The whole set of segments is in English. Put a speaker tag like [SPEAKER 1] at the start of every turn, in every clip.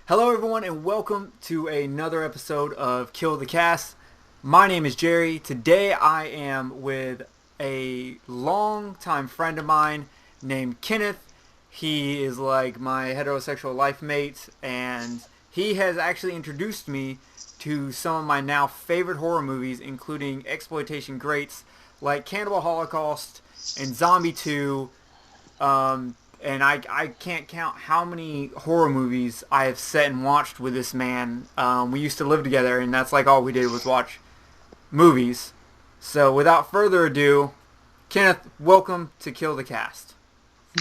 [SPEAKER 1] Hello, everyone, and welcome to another episode of Kill the Cast. My name is Jerry. Today I am with a longtime friend of mine named Kenneth. He is like my heterosexual life mate, and he has actually introduced me to some of my now favorite horror movies, including exploitation greats like Cannibal Holocaust and Zombie 2. And I can't count how many horror movies I have sat and watched with this man. We used to live together, and that's like all we did was watch movies. So without further ado, Kenneth, welcome to Kill the Cast.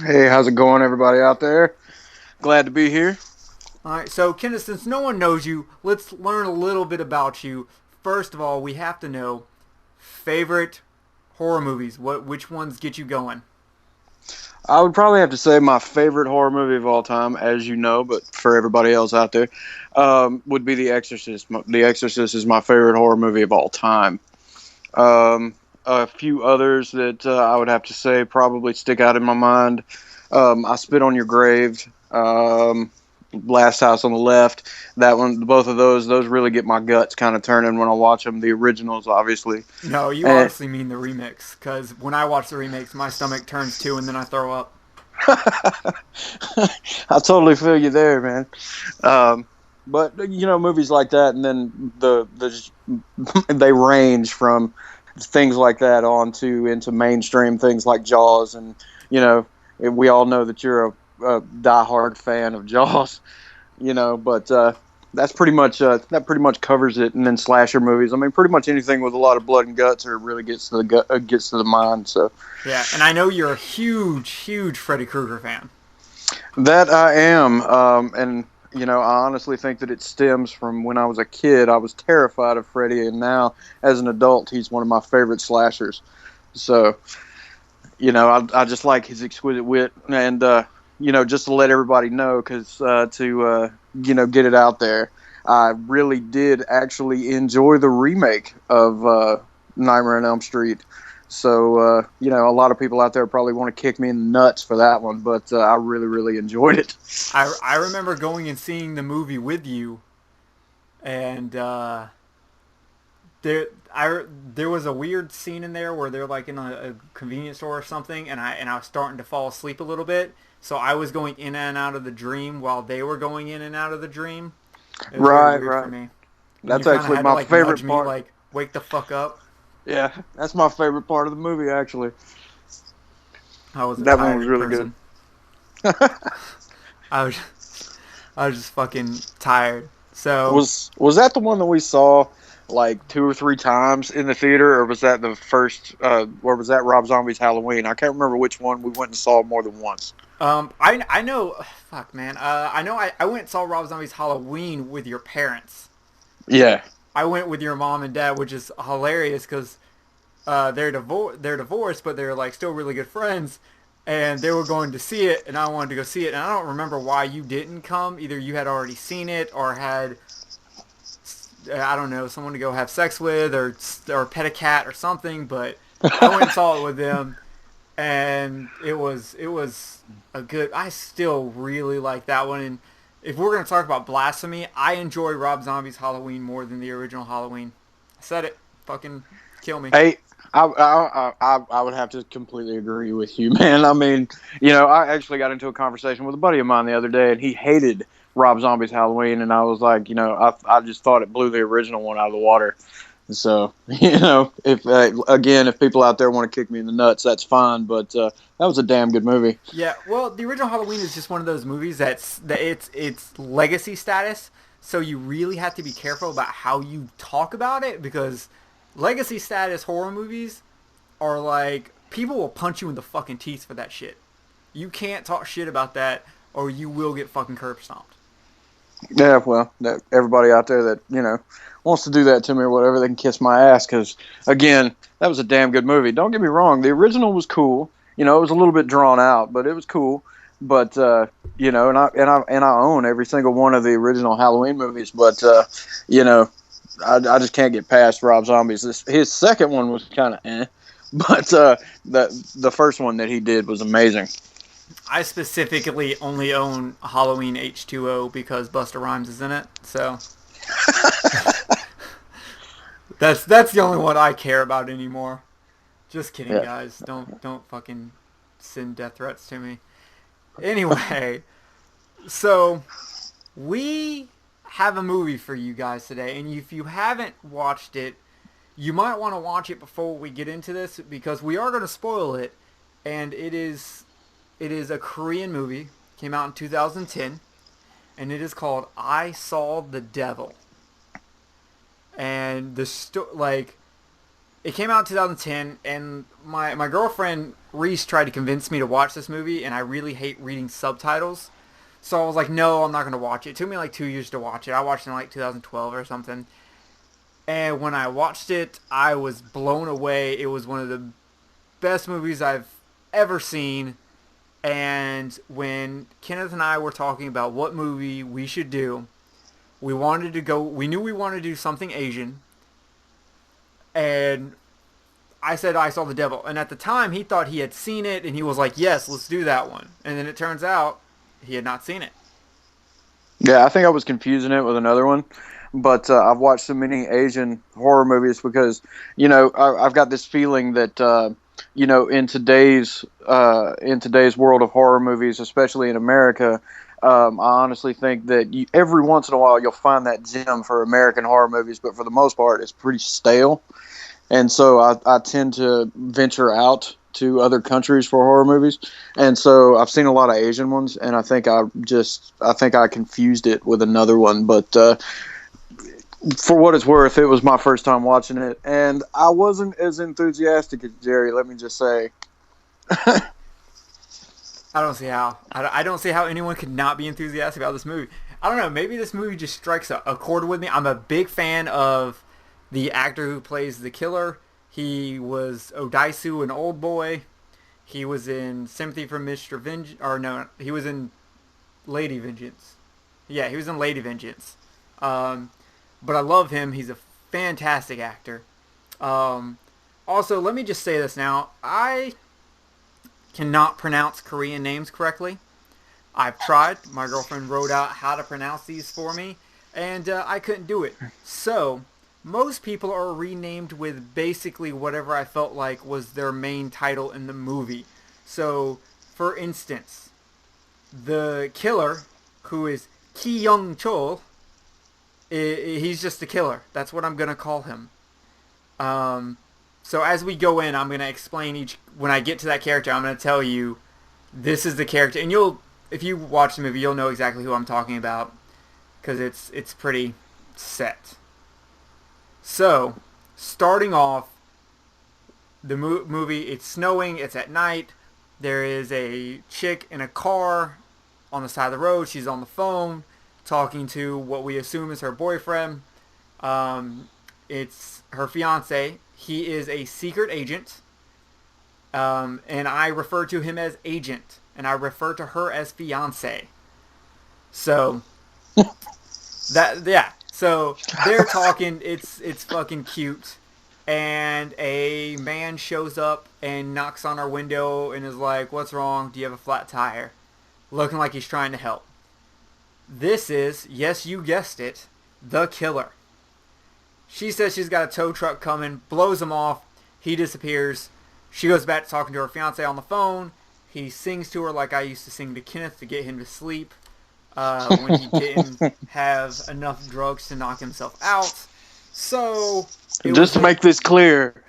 [SPEAKER 2] Hey, how's it going, everybody out there? Glad to be here.
[SPEAKER 1] Alright, so Kenneth, since no one knows you, let's learn a little bit about you. First of all, we have to know favorite horror movies. Which ones get you going?
[SPEAKER 2] I would probably have to say my favorite horror movie of all time, as you know, but for everybody else out there, would be The Exorcist. The Exorcist is my favorite horror movie of all time. A few others that I would have to say probably stick out in my mind. I Spit on Your Grave, Last House on the Left. That one, both of those really get my guts kind of turning when I watch them. The originals, obviously.
[SPEAKER 1] No, you honestly mean the remix, because when I watch the remix, my stomach turns too, and then I throw up.
[SPEAKER 2] I totally feel you there, man. But movies like that, and then they range from things like that into mainstream things like Jaws, and we all know that you're a diehard fan of Jaws, but that pretty much covers it. And then slasher movies, I mean, pretty much anything with a lot of blood and guts, or really gets to the mind. So
[SPEAKER 1] yeah, and I know you're a huge Freddy Krueger fan.
[SPEAKER 2] that I am, and I honestly think that it stems from when I was a kid. I was terrified of Freddy, and now as an adult, he's one of my favorite slashers. So I just like his exquisite wit, and just to let everybody know, because get it out there, I really did actually enjoy the remake of Nightmare on Elm Street. So, a lot of people out there probably want to kick me in the nuts for that one, but I really enjoyed it.
[SPEAKER 1] I remember going and seeing the movie with you, and there was a weird scene in there where they're like in a convenience store or something, and I was starting to fall asleep a little bit. So I was going in and out of the dream while they were going in and out of the dream. It was
[SPEAKER 2] Right.
[SPEAKER 1] for me.
[SPEAKER 2] That's actually my favorite
[SPEAKER 1] Me,
[SPEAKER 2] part.
[SPEAKER 1] like, wake the fuck up.
[SPEAKER 2] Yeah, that's my favorite part of the movie, actually.
[SPEAKER 1] That
[SPEAKER 2] one was really good.
[SPEAKER 1] I was just fucking tired. So
[SPEAKER 2] was that the one that we saw like 2 or 3 times in the theater, or was that the first? Or was that Rob Zombie's Halloween? I can't remember which one we went and saw more than once.
[SPEAKER 1] I know. Fuck, man. I know. I went and saw Rob Zombie's Halloween with your parents.
[SPEAKER 2] Yeah.
[SPEAKER 1] I went with your mom and dad, which is hilarious because they're divorced, but they're like still really good friends, and they were going to see it, and I wanted to go see it, and I don't remember why you didn't come. Either you had already seen it or had, I don't know, someone to go have sex with or pet a cat or something. But I went and saw it with them, and it was a good. I still really like that one. And if we're going to talk about blasphemy, I enjoy Rob Zombie's Halloween more than the original Halloween. I said it. Fucking kill me.
[SPEAKER 2] Hey, I would have to completely agree with you, man. I mean, I actually got into a conversation with a buddy of mine the other day, and he hated Rob Zombie's Halloween, and I was like, I just thought it blew the original one out of the water. So, if people out there want to kick me in the nuts, that's fine. But that was a damn good movie.
[SPEAKER 1] Yeah, well, the original Halloween is just one of those movies that it's legacy status. So you really have to be careful about how you talk about it, because legacy status horror movies are like, people will punch you in the fucking teeth for that shit. You can't talk shit about that, or you will get fucking curb stomped.
[SPEAKER 2] Yeah, well, everybody out there that wants to do that to me or whatever, they can kiss my ass, because again, that was a damn good movie. Don't get me wrong, the original was cool. It was a little bit drawn out, but it was cool. But and I own every single one of the original Halloween movies. But I just can't get past Rob Zombie's. His second one was kind of but the first one that he did was amazing.
[SPEAKER 1] I specifically only own Halloween H2O because Busta Rhymes is in it. So that's the only one I care about anymore. Just kidding,
[SPEAKER 2] Yeah.
[SPEAKER 1] guys. Don't fucking send death threats to me. Anyway, so we have a movie for you guys today, and if you haven't watched it, you might want to watch it before we get into this because we are going to spoil it. And it is a Korean movie. Came out in 2010, and it is called I Saw the Devil. And it came out in 2010, and my girlfriend Reese tried to convince me to watch this movie, and I really hate reading subtitles. So I was like, no, I'm not going to watch it. It took me like 2 years to watch it. I watched it in like 2012 or something. And when I watched it, I was blown away. It was one of the best movies I've ever seen. And when Kenneth and I were talking about what movie we should do, we knew we wanted to do something Asian. And I said I Saw the Devil. And at the time, he thought he had seen it, and he was like, yes, let's do that one. And then it turns out he had not seen it.
[SPEAKER 2] Yeah, I think I was confusing it with another one, but I've watched so many Asian horror movies because, I've got this feeling that, in today's world of horror movies, especially in America, I honestly think that every once in a while you'll find that gem for American horror movies, but for the most part, it's pretty stale. And so I tend to venture out to other countries for horror movies, and so I've seen a lot of Asian ones, and I think I confused it with another one. But for what it's worth, it was my first time watching it, and I wasn't as enthusiastic as Jerry. Let me just say.
[SPEAKER 1] I don't see how. I don't see how anyone could not be enthusiastic about this movie. I don't know. Maybe this movie just strikes a chord with me. I'm a big fan of the actor who plays the killer. He was Odaisu in Old Boy. He was in Sympathy for Mr. Vengeance. Or no, he was in Lady Vengeance. Yeah, he was in Lady Vengeance. But I love him. He's a fantastic actor. Also, let me just say this now. I cannot pronounce Korean names correctly. I've tried. My girlfriend wrote out how to pronounce these for me, and I couldn't do it. So most people are renamed with basically whatever I felt like was their main title in the movie. So, for instance, the killer, who is Ki Young Chol, he's just the killer. That's what I'm going to call him. So as we go in, I'm going to explain when I get to that character, I'm going to tell you, this is the character. And if you watch the movie, you'll know exactly who I'm talking about, because it's pretty set. So, starting off, the movie, it's snowing, it's at night, there is a chick in a car on the side of the road, she's on the phone, talking to what we assume is her boyfriend. It's her fiance. He is a secret agent, and I refer to him as agent, and I refer to her as fiance. So, So they're talking, it's fucking cute, and a man shows up and knocks on our window and is like, what's wrong? Do you have a flat tire? Looking like he's trying to help. This is, yes, you guessed it, the killer. She says she's got a tow truck coming, blows him off, he disappears. She goes back to talking to her fiance on the phone. He sings to her like I used to sing to Kenneth to get him to sleep. When he didn't have enough drugs to knock himself out. So,
[SPEAKER 2] Just to make this clear,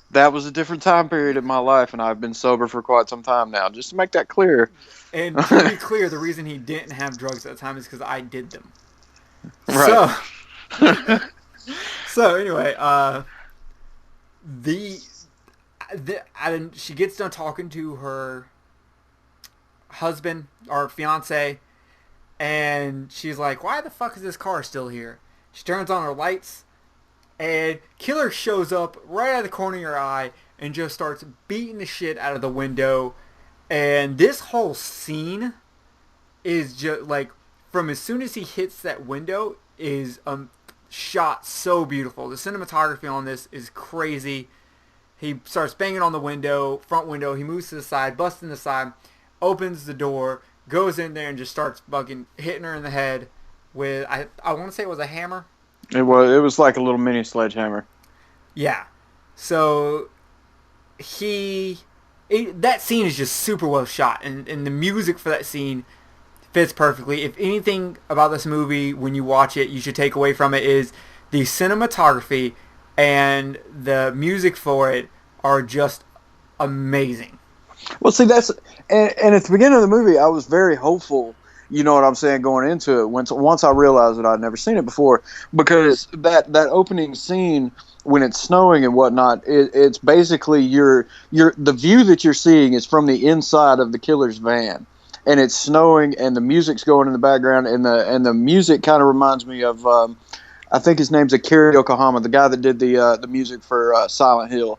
[SPEAKER 2] that was a different time period in my life, and I've been sober for quite some time now. Just to make that clear.
[SPEAKER 1] And to be clear, the reason he didn't have drugs at the time is because I did them.
[SPEAKER 2] Right.
[SPEAKER 1] So anyway, she gets done talking to her husband, or fiance, and she's like, why the fuck is this car still here? She turns on her lights, and killer shows up right out of the corner of your eye and just starts beating the shit out of the window. And this whole scene is just like, from as soon as he hits that window, is shot so beautiful. The cinematography on this is crazy. He starts banging on the window, front window. He moves to the side, busting the side. opens the door, goes in there, and just starts fucking hitting her in the head with, I want to say it was a hammer.
[SPEAKER 2] It was like a little mini sledgehammer.
[SPEAKER 1] Yeah. So that scene is just super well shot, and the music for that scene fits perfectly. If anything about this movie, when you watch it, you should take away from it is the cinematography and the music for it are just amazing.
[SPEAKER 2] Well, see, and at the beginning of the movie, I was very hopeful. You know what I'm saying? Going into it, once I realized that I'd never seen it before, because that opening scene when it's snowing and whatnot, it's basically the view that you're seeing is from the inside of the killer's van, and it's snowing, and the music's going in the background, and the music kind of reminds me of I think his name's Akira Yokohama, the guy that did the music for Silent Hill,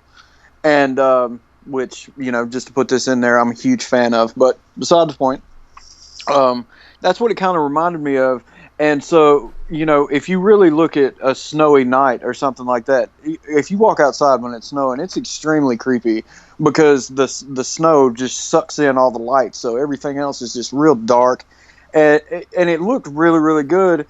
[SPEAKER 2] and which, just to put this in there, I'm a huge fan of. But beside the point, that's what it kind of reminded me of. And so, if you really look at a snowy night or something like that, if you walk outside when it's snowing, it's extremely creepy because the snow just sucks in all the lights, so everything else is just real dark, and it looked really, really good.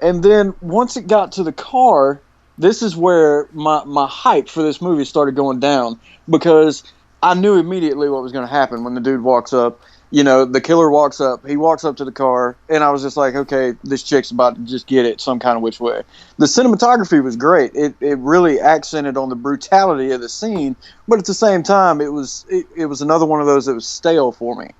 [SPEAKER 2] And then once it got to the car, this is where my hype for this movie started going down, because I knew immediately what was going to happen when the dude walks up. The killer walks up. He walks up to the car, and I was just like, okay, this chick's about to just get it some kind of which way. The cinematography was great. It really accented on the brutality of the scene, but at the same time, it was another one of those that was stale for me,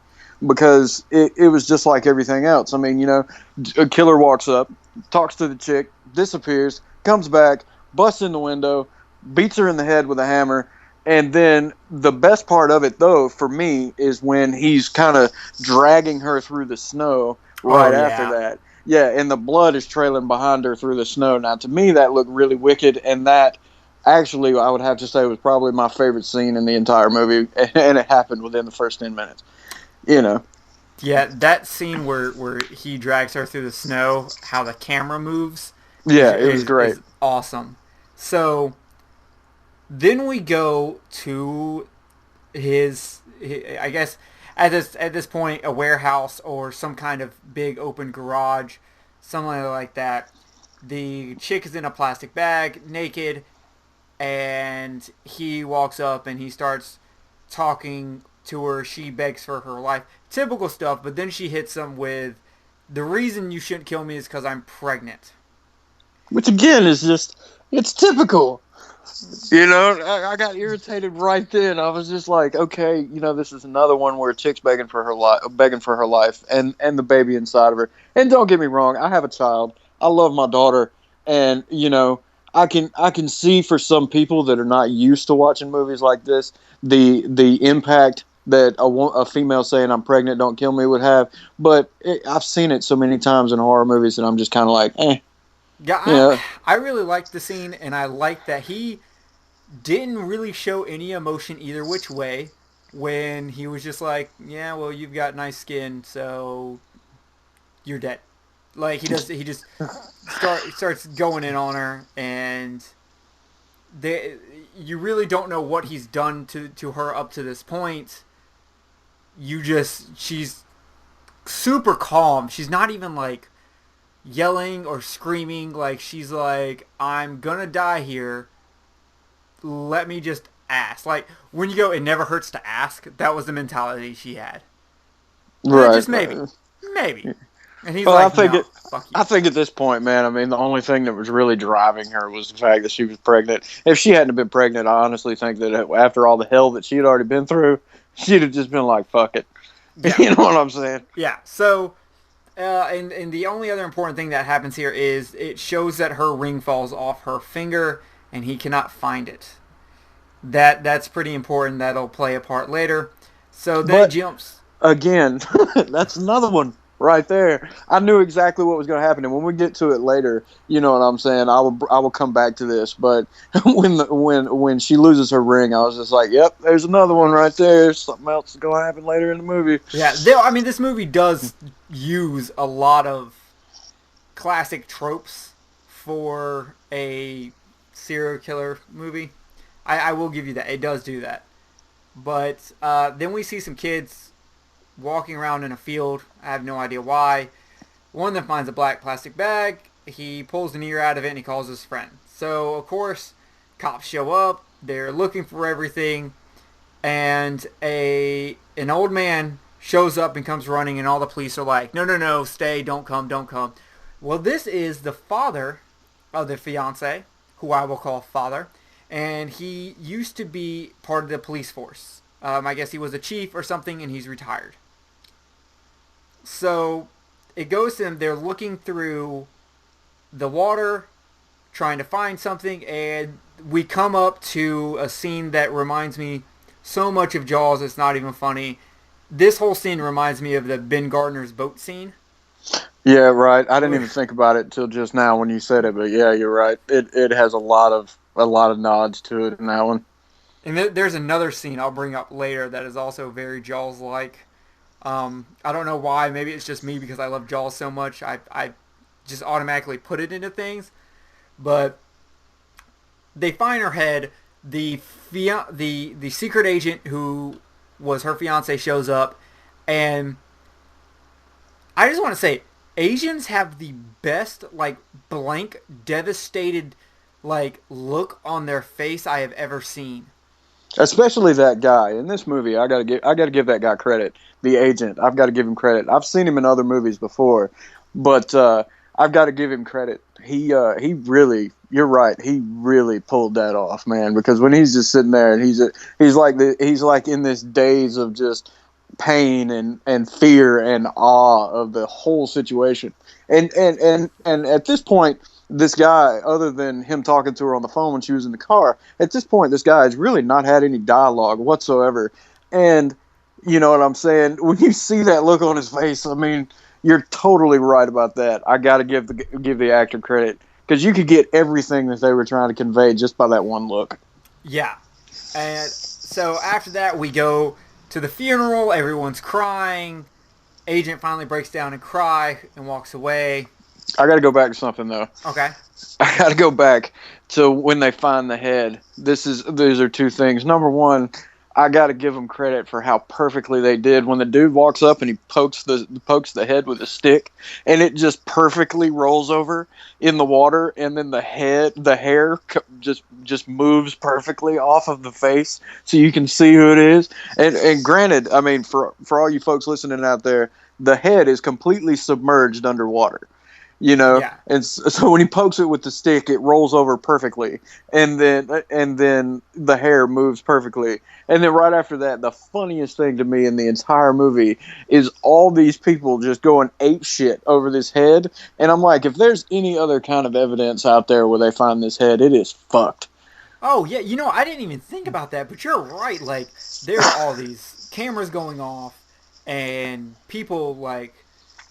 [SPEAKER 2] because it was just like everything else. I mean, a killer walks up, talks to the chick, disappears, comes back, busts in the window, beats her in the head with a hammer, and then the best part of it, though, for me, is when he's kind of dragging her through the snow right after that. Yeah, and the blood is trailing behind her through the snow. Now, to me, that looked really wicked, and that actually, I would have to say, was probably my favorite scene in the entire movie, and it happened within the first 10 minutes.
[SPEAKER 1] Yeah, that scene where he drags her through the snow, how the camera moves.
[SPEAKER 2] Yeah, it was great.
[SPEAKER 1] Is awesome. So then we go to his, I guess at this point, a warehouse or some kind of big open garage, something like that. The chick is in a plastic bag, naked, and he walks up and he starts talking to her. She begs for her life. Typical stuff, but then she hits him with, the reason you shouldn't kill me is because I'm pregnant.
[SPEAKER 2] Which, again, is just, it's typical. I got irritated right then. I was just like, okay, this is another one where a chick's begging for her life, and the baby inside of her. And don't get me wrong, I have a child. I love my daughter, and I can see for some people that are not used to watching movies like this, the impact that a female saying I'm pregnant, don't kill me would have. But I've seen it so many times in horror movies that I'm just kind of like, eh.
[SPEAKER 1] Yeah, I really liked the scene, and I liked that he didn't really show any emotion either which way when he was just like, yeah, well, you've got nice skin, so you're dead. Like, he just starts going in on her, and you really don't know what he's done to her up to this point. She's super calm. She's not even like yelling or screaming. Like, she's like, I'm gonna die here, let me just ask. Like, when you go, it never hurts to ask, that was the mentality she had.
[SPEAKER 2] Right.
[SPEAKER 1] Just maybe. And he's
[SPEAKER 2] well,
[SPEAKER 1] like, no, fuck you.
[SPEAKER 2] I think at this point, man, I mean, the only thing that was really driving her was the fact that she was pregnant. If she hadn't been pregnant, I honestly think that after all the hell that she had already been through, she'd have just been like, fuck it. Yeah. You know what I'm saying?
[SPEAKER 1] Yeah. So, and the only other important thing that happens here is it shows that her ring falls off her finger, and he cannot find it. That's pretty important. That'll play a part later. So then jumps.
[SPEAKER 2] Again, that's another one right there. I knew exactly what was going to happen, and when we get to it later, you know what I'm saying, I will come back to this. But when she loses her ring, I was just like, yep, there's another one right there. Something else is going to happen later in the movie.
[SPEAKER 1] Yeah, this movie does use a lot of classic tropes for a serial killer movie. I will give you that. It does do that. But then we see some kids walking around in a field. I have no idea why. One of them finds a black plastic bag. He pulls an ear out of it and he calls his friend. So, of course, cops show up. They're looking for everything. And an old man shows up and comes running, and all the police are like, no, no, no, stay, don't come, don't come. Well, this is the father of the fiance, who I will call father, and he used to be part of the police force. I guess he was a chief or something, and he's retired. So it goes to them. They're looking through the water, trying to find something, and we come up to a scene that reminds me so much of Jaws, it's not even funny. This whole scene reminds me of the Ben Gardner's boat scene.
[SPEAKER 2] Yeah, right. I didn't even think about it till just now when you said it, but yeah, you're right. It has a lot of nods to it in that one.
[SPEAKER 1] And there's another scene I'll bring up later that is also very Jaws-like. I don't know why. Maybe it's just me because I love Jaws so much. I just automatically put it into things. But they find her head. The secret agent who was her fiance shows up, and I just want to say, Asians have the best, like, blank, devastated, like, look on their face I have ever seen.
[SPEAKER 2] Especially that guy in this movie. I gotta give that guy credit. The agent. I've got to give him credit. I've seen him in other movies before, but I've got to give him credit. He really. You're right. He really pulled that off, man. Because when he's just sitting there and he's like in this daze of just pain and fear and awe of the whole situation. And at this point, this guy, other than him talking to her on the phone when she was in the car, at this point, this guy has really not had any dialogue whatsoever. And you know what I'm saying? When you see that look on his face, I mean, you're totally right about that. I got to give the actor credit because you could get everything that they were trying to convey just by that one look.
[SPEAKER 1] Yeah. And so after that, we go to the funeral. Everyone's crying. Agent finally breaks down and cry and walks away.
[SPEAKER 2] I got to go back to something though.
[SPEAKER 1] Okay.
[SPEAKER 2] I got to go back to when they find the head. These are two things. Number one, I got to give them credit for how perfectly they did when the dude walks up and he pokes the head with a stick, and it just perfectly rolls over in the water, and then the hair just moves perfectly off of the face, so you can see who it is. And granted, I mean, for all you folks listening out there, the head is completely submerged underwater. You know,
[SPEAKER 1] yeah.
[SPEAKER 2] And so when he pokes it with the stick, it rolls over perfectly, and then the hair moves perfectly. And then right after that, the funniest thing to me in the entire movie is all these people just going ape shit over this head. And I'm like, if there's any other kind of evidence out there where they find this head, it is fucked.
[SPEAKER 1] Oh, yeah, you know, I didn't even think about that, but you're right. Like, there are all these cameras going off, and people, like,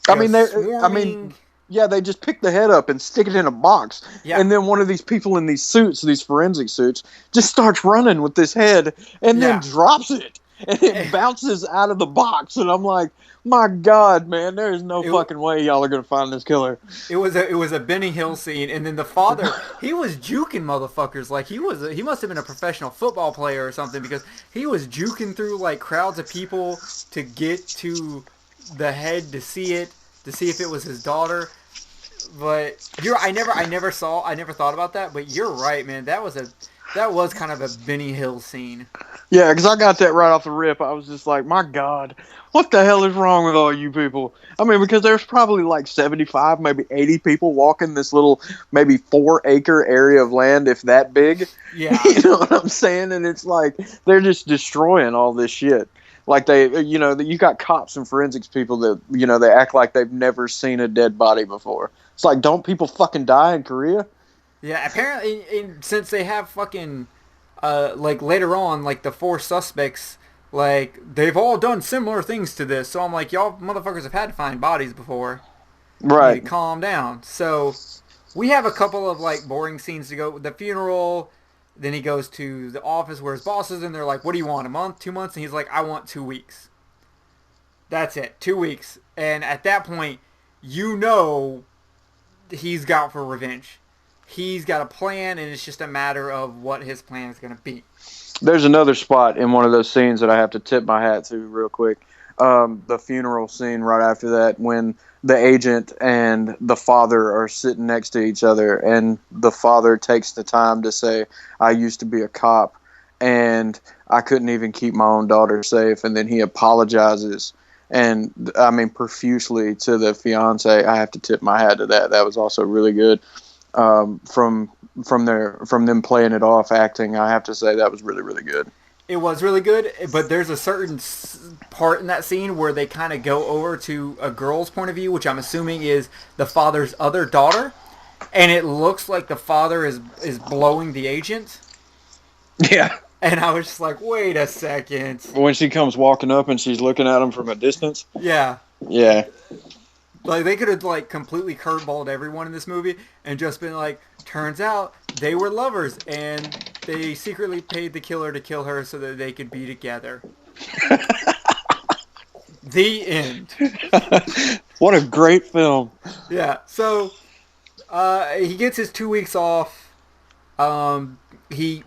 [SPEAKER 2] swarming. Yeah, they just pick the head up and stick it in a box.
[SPEAKER 1] Yeah.
[SPEAKER 2] And then one of these people in these suits, these forensic suits, just starts running with this head and then drops it. And it bounces out of the box. And I'm like, my God, man, there's no fucking way y'all are going to find this killer.
[SPEAKER 1] It was a Benny Hill scene. And then the father, he was juking motherfuckers. Like, he must have been a professional football player or something, because he was juking through, like, crowds of people to get to the head to see if it was his daughter. But I never thought about that. But you're right, man. That was kind of a Benny Hill scene.
[SPEAKER 2] Yeah, because I got that right off the rip. I was just like, my God, what the hell is wrong with all you people? I mean, because there's probably like 75, maybe 80 people walking this little, maybe 4-acre area of land, if that big.
[SPEAKER 1] Yeah.
[SPEAKER 2] You know what I'm saying? And it's like, they're just destroying all this shit. Like you got cops and forensics people that, they act like they've never seen a dead body before. It's like, don't people fucking die in Korea?
[SPEAKER 1] Yeah, apparently, since they have fucking, like, later on, like, the 4 suspects, like, they've all done similar things to this. So I'm like, y'all motherfuckers have had to find bodies before.
[SPEAKER 2] Right.
[SPEAKER 1] You calm down. So we have a couple of, like, boring scenes to go. The funeral, then he goes to the office where his boss is, and they're like, what do you want, a month, 2 months? And he's like, I want 2 weeks. That's it, 2 weeks. And at that point, he's got for revenge. He's got a plan, and it's just a matter of what his plan is going to be.
[SPEAKER 2] There's another spot in one of those scenes that I have to tip my hat to real quick. the funeral scene right after that, when the agent and the father are sitting next to each other, and the father takes the time to say, "I used to be a cop, and I couldn't even keep my own daughter safe," and then he apologizes, and I mean profusely to the fiance. I have to tip my hat to that. That was also really good. From them playing it off, acting, I have to say that was really, really good.
[SPEAKER 1] It was really good, but there's a certain part in that scene where they kind of go over to a girl's point of view, which I'm assuming is the father's other daughter, and it looks like the father is blowing the agent.
[SPEAKER 2] Yeah.
[SPEAKER 1] And I was just like, wait a second.
[SPEAKER 2] When she comes walking up and she's looking at him from a distance.
[SPEAKER 1] Yeah.
[SPEAKER 2] Yeah.
[SPEAKER 1] Like, they could have, like, completely curveballed everyone in this movie and just been like, turns out they were lovers and they secretly paid the killer to kill her so that they could be together. The end.
[SPEAKER 2] What a great film.
[SPEAKER 1] Yeah, so he gets his 2 weeks off. He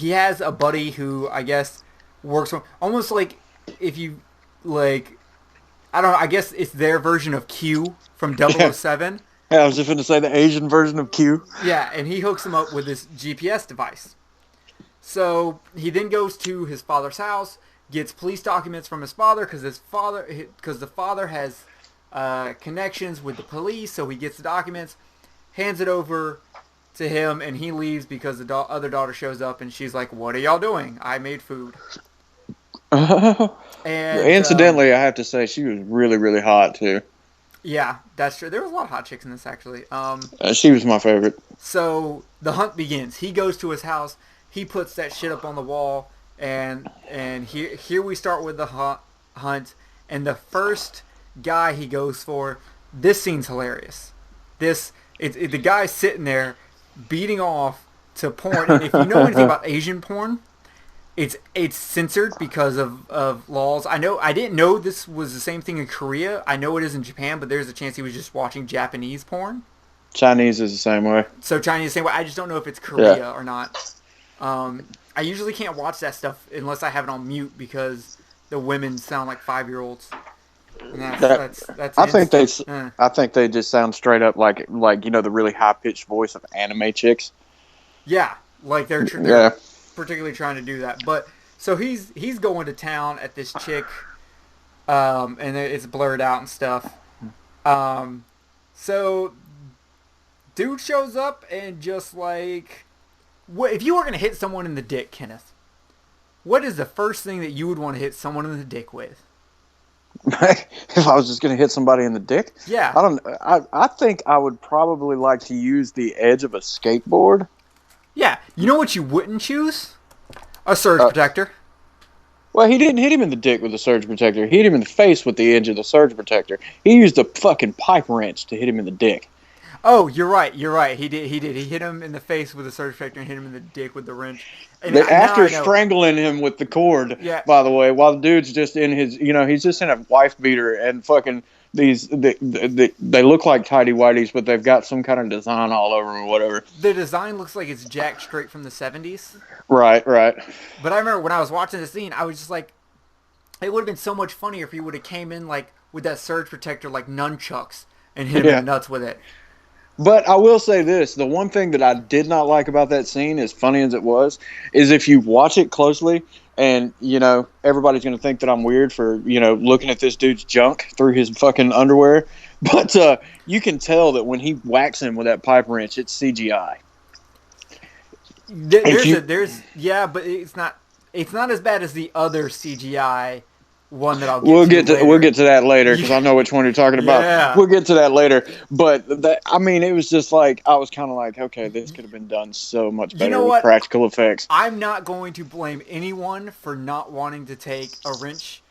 [SPEAKER 1] has a buddy who, I guess, works on... Almost like if you, like... I don't know, I guess it's their version of Q from 007.
[SPEAKER 2] Yeah, I was just going to say the Asian version of Q.
[SPEAKER 1] Yeah, and he hooks him up with this GPS device. So he then goes to his father's house, gets police documents from his father because the father has connections with the police, so he gets the documents, hands it over to him, and he leaves because the other daughter shows up and she's like, "What are y'all doing? I made food." And
[SPEAKER 2] incidentally, I have to say she was really, really hot too.
[SPEAKER 1] Yeah, that's true. There was a lot of hot chicks in this, actually.
[SPEAKER 2] She was my favorite.
[SPEAKER 1] So the hunt begins. He goes to his house. He puts that shit up on the wall, and here we start with the hunt. And the first guy he goes for, this scene's hilarious. The guy's sitting there beating off to porn. And if you know anything about Asian porn, it's censored because of laws. I didn't know this was the same thing in Korea. I know it is in Japan, but there's a chance he was just watching Japanese porn.
[SPEAKER 2] Chinese is the same way.
[SPEAKER 1] So Chinese is the same way. I just don't know if it's Korea or not. I usually can't watch that stuff unless I have it on mute because the women sound like 5-year-olds. And that's
[SPEAKER 2] I think they just sound straight up like the really high pitched voice of anime chicks.
[SPEAKER 1] Yeah, like they're particularly trying to do that. But so he's going to town at this chick, and it's blurred out and stuff. So dude shows up and just like, if you were gonna hit someone in the dick, Kenneth, what is the first thing that you would want to hit someone in the dick with?
[SPEAKER 2] If I was just gonna hit somebody in the dick,
[SPEAKER 1] yeah,
[SPEAKER 2] I think I would probably like to use the edge of a skateboard.
[SPEAKER 1] Yeah, you know what you wouldn't choose? A surge protector.
[SPEAKER 2] Well, he didn't hit him in the dick with a surge protector. He hit him in the face with the edge of the surge protector. He used a fucking pipe wrench to hit him in the dick.
[SPEAKER 1] Oh, you're right. He did. He hit him in the face with a surge protector and hit him in the dick with the wrench. And
[SPEAKER 2] after strangling him with the cord, by the way, while the dude's just in his, he's just in a wife beater and fucking they look like tidy whities, but they've got some kind of design all over them or whatever.
[SPEAKER 1] The design looks like it's jacked straight from the 70s.
[SPEAKER 2] Right.
[SPEAKER 1] But I remember when I was watching the scene, I was just like, it would have been so much funnier if he would have came in like with that surge protector like nunchucks and hit him in the nuts with it.
[SPEAKER 2] But I will say this, the one thing that I did not like about that scene, as funny as it was, is if you watch it closely, and, everybody's going to think that I'm weird for, looking at this dude's junk through his fucking underwear. But you can tell that when he whacks him with that pipe wrench, it's CGI.
[SPEAKER 1] But it's not as bad as the other CGI one that
[SPEAKER 2] we'll get to that later because I know which one you're talking about.
[SPEAKER 1] Yeah.
[SPEAKER 2] We'll get to that later. But it was just like I was kind of like, okay, this could have been done so much better with practical effects.
[SPEAKER 1] I'm not going to blame anyone for not wanting to take a wrench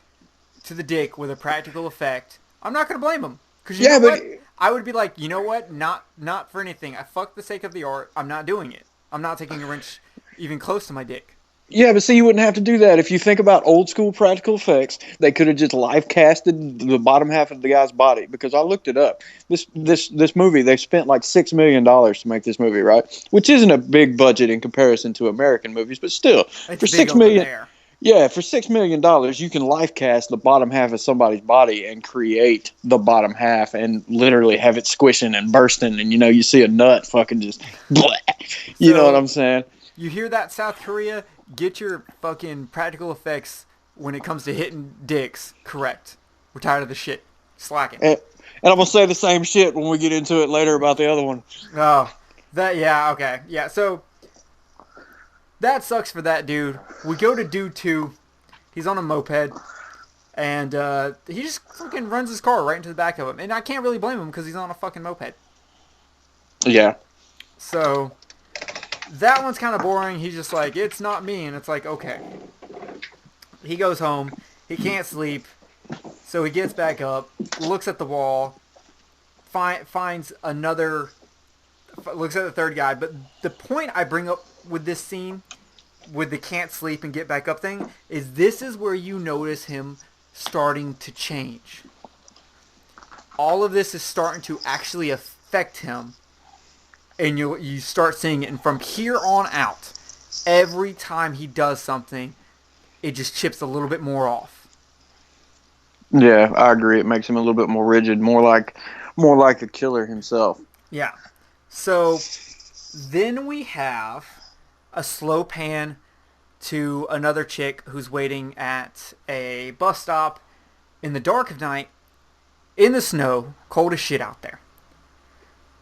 [SPEAKER 1] to the dick with a practical effect. I'm not going to blame them because you know what? I would be like, you know what? Not for anything. I fuck the sake of the art. I'm not doing it. I'm not taking a wrench even close to my dick.
[SPEAKER 2] Yeah, but see, you wouldn't have to do that. If you think about old school practical effects, they could have just live casted the bottom half of the guy's body. Because I looked it up. This movie, they spent like $6 million to make this movie, right? Which isn't a big budget in comparison to American movies, but still,
[SPEAKER 1] it's
[SPEAKER 2] for $6 million, Yeah, for $6 million, you can life cast the bottom half of somebody's body and create the bottom half, and literally have it squishing and bursting, and you see a nut fucking just, bleh. You know what
[SPEAKER 1] So
[SPEAKER 2] I'm saying?
[SPEAKER 1] you hear that, South Korea? Get your fucking practical effects when it comes to hitting dicks correct. We're tired of the shit. Slacking.
[SPEAKER 2] And I'm gonna say the same shit when we get into it later about the other one.
[SPEAKER 1] Oh, yeah, okay. Yeah, so that sucks for that dude. We go to dude 2. He's on a moped. And he just fucking runs his car right into the back of him. And I can't really blame him because he's on a fucking moped.
[SPEAKER 2] Yeah.
[SPEAKER 1] So that one's kind of boring. He's just like, it's not me. And it's like, okay. He goes home. He can't sleep. So he gets back up, looks at the wall, finds another, looks at the third guy. But the point I bring up with this scene, with the can't sleep and get back up thing, is this is where you notice him starting to change. All of this is starting to actually affect him, and you start seeing it. And from here on out, every time he does something, it just chips a little bit more off.
[SPEAKER 2] Yeah, I agree. It makes him a little bit more rigid, more like the killer himself.
[SPEAKER 1] Yeah. So then we have a slow pan to another chick who's waiting at a bus stop in the dark of night, in the snow, cold as shit out there.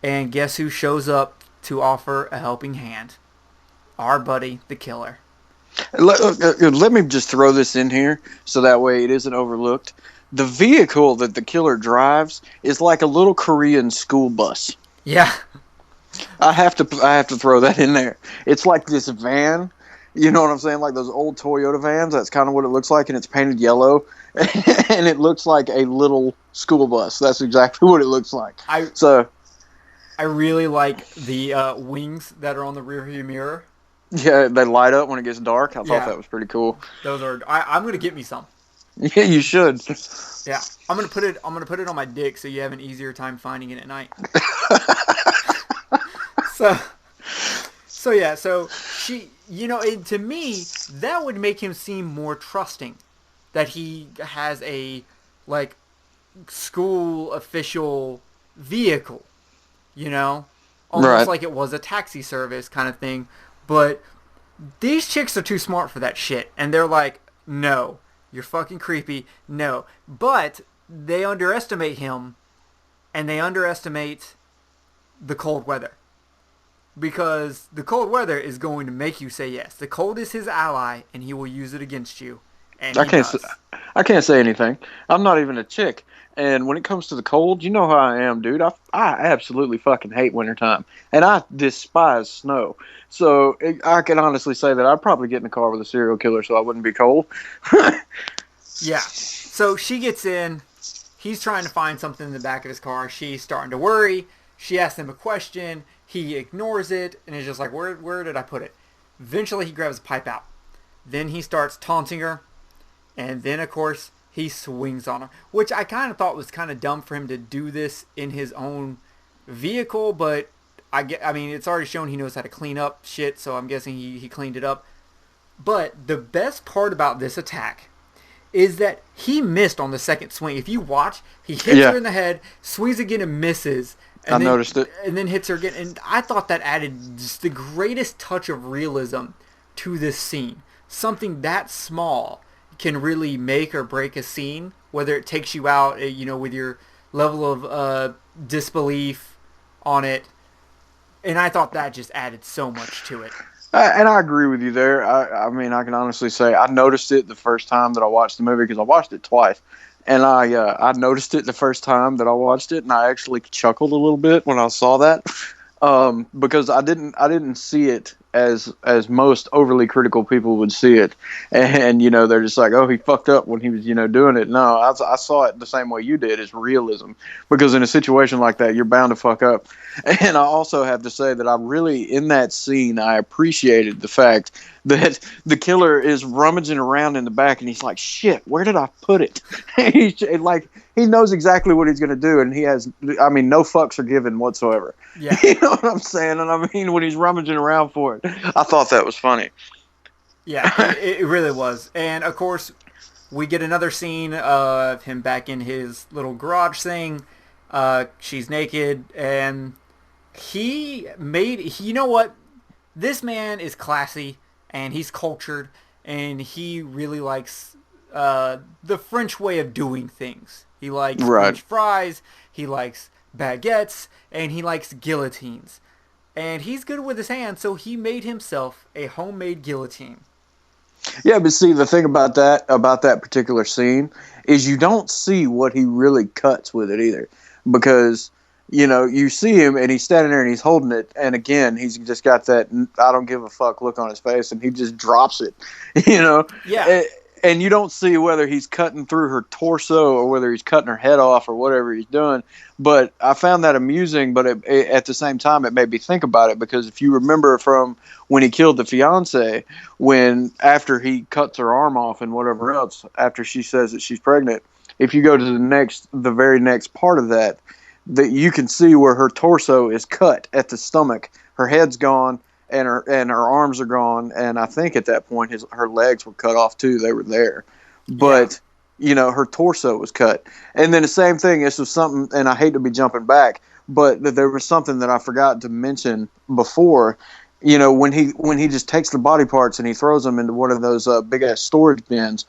[SPEAKER 1] And guess who shows up to offer a helping hand? Our buddy, the killer.
[SPEAKER 2] Let me just throw this in here so that way it isn't overlooked. The vehicle that the killer drives is like a little Korean school bus.
[SPEAKER 1] Yeah.
[SPEAKER 2] I have to throw that in there. It's like this van. You know what I'm saying? Like those old Toyota vans. That's kind of what it looks like, and it's painted yellow, and it looks like a little school bus. That's exactly what it looks like.
[SPEAKER 1] I really like the wings that are on the rearview mirror.
[SPEAKER 2] Yeah, they light up when it gets dark. I thought that was pretty cool.
[SPEAKER 1] Those are. I'm gonna get me some.
[SPEAKER 2] Yeah, you should.
[SPEAKER 1] Yeah, I'm gonna put it on my dick so you have an easier time finding it at night. So yeah, so she, to me, that would make him seem more trusting, that he has a like school official vehicle, almost like it was a taxi service kind of thing. But these chicks are too smart for that shit, and they're like, no, you're fucking creepy, no. But they underestimate him, and they underestimate the cold weather. Because the cold weather is going to make you say yes. The cold is his ally, and he will use it against you. And I
[SPEAKER 2] can't say anything. I'm not even a chick. And when it comes to the cold, you know how I am, dude. I absolutely fucking hate wintertime. And I despise snow. So I can honestly say that I'd probably get in the car with a serial killer so I wouldn't be cold.
[SPEAKER 1] Yeah. So she gets in. He's trying to find something in the back of his car. She's starting to worry. She asks him a question. He ignores it and is just like, where did I put it? Eventually, he grabs a pipe out. Then he starts taunting her. And then, of course, he swings on her. Which I kind of thought was kind of dumb for him to do this in his own vehicle. But, I mean, it's already shown he knows how to clean up shit. So I'm guessing he cleaned it up. But the best part about this attack is that he missed on the second swing. If you watch, he hits her in the head, swings again and misses. I
[SPEAKER 2] noticed it.
[SPEAKER 1] And then hits her again. And I thought that added just the greatest touch of realism to this scene. Something that small can really make or break a scene, whether it takes you out, with your level of disbelief on it. And I thought that just added so much to it.
[SPEAKER 2] And I agree with you there. I mean, I can honestly say I noticed it the first time that I watched the movie, because I watched it twice. And I noticed it the first time that I watched it, and I actually chuckled a little bit when I saw that, because I didn't see it as most overly critical people would see it, and they're just like, oh, he fucked up when he was doing it. No, I saw it the same way you did, as realism, because in a situation like that, you're bound to fuck up. And I also have to say that I really, in that scene, I appreciated the fact that the killer is rummaging around in the back, and he's like, shit, where did I put it? He knows exactly what he's going to do, and he has, no fucks are given whatsoever.
[SPEAKER 1] Yeah.
[SPEAKER 2] You know what I'm saying? And I mean, when he's rummaging around for it, I thought that was funny.
[SPEAKER 1] Yeah, it really was. And of course, we get another scene of him back in his little garage thing. She's naked, and you know what? This man is classy, and he's cultured, and he really likes the French way of doing things. He likes
[SPEAKER 2] Right.
[SPEAKER 1] French fries, he likes baguettes, and he likes guillotines. And he's good with his hands, so he made himself a homemade guillotine.
[SPEAKER 2] Yeah, but see, the thing about that particular scene is you don't see what he really cuts with it either, because you see him and he's standing there and he's holding it, and again he's just got that I don't give a fuck look on his face, and he just drops it, you know,
[SPEAKER 1] Yeah,
[SPEAKER 2] and, and you don't see whether he's cutting through her torso or whether he's cutting her head off or whatever he's doing. But I found that amusing, but at the same time it made me think about it, because if you remember from when he killed the fiance, when after he cuts her arm off and whatever else, after she says that she's pregnant, if you go to the very next part of that, that you can see where her torso is cut at the stomach, her head's gone, and her arms are gone, and I think at that point her legs were cut off too. They were there,
[SPEAKER 1] yeah,
[SPEAKER 2] but her torso was cut. And then the same thing. This was something, and I hate to be jumping back, but there was something that I forgot to mention before. When he just takes the body parts and he throws them into one of those big ass storage bins.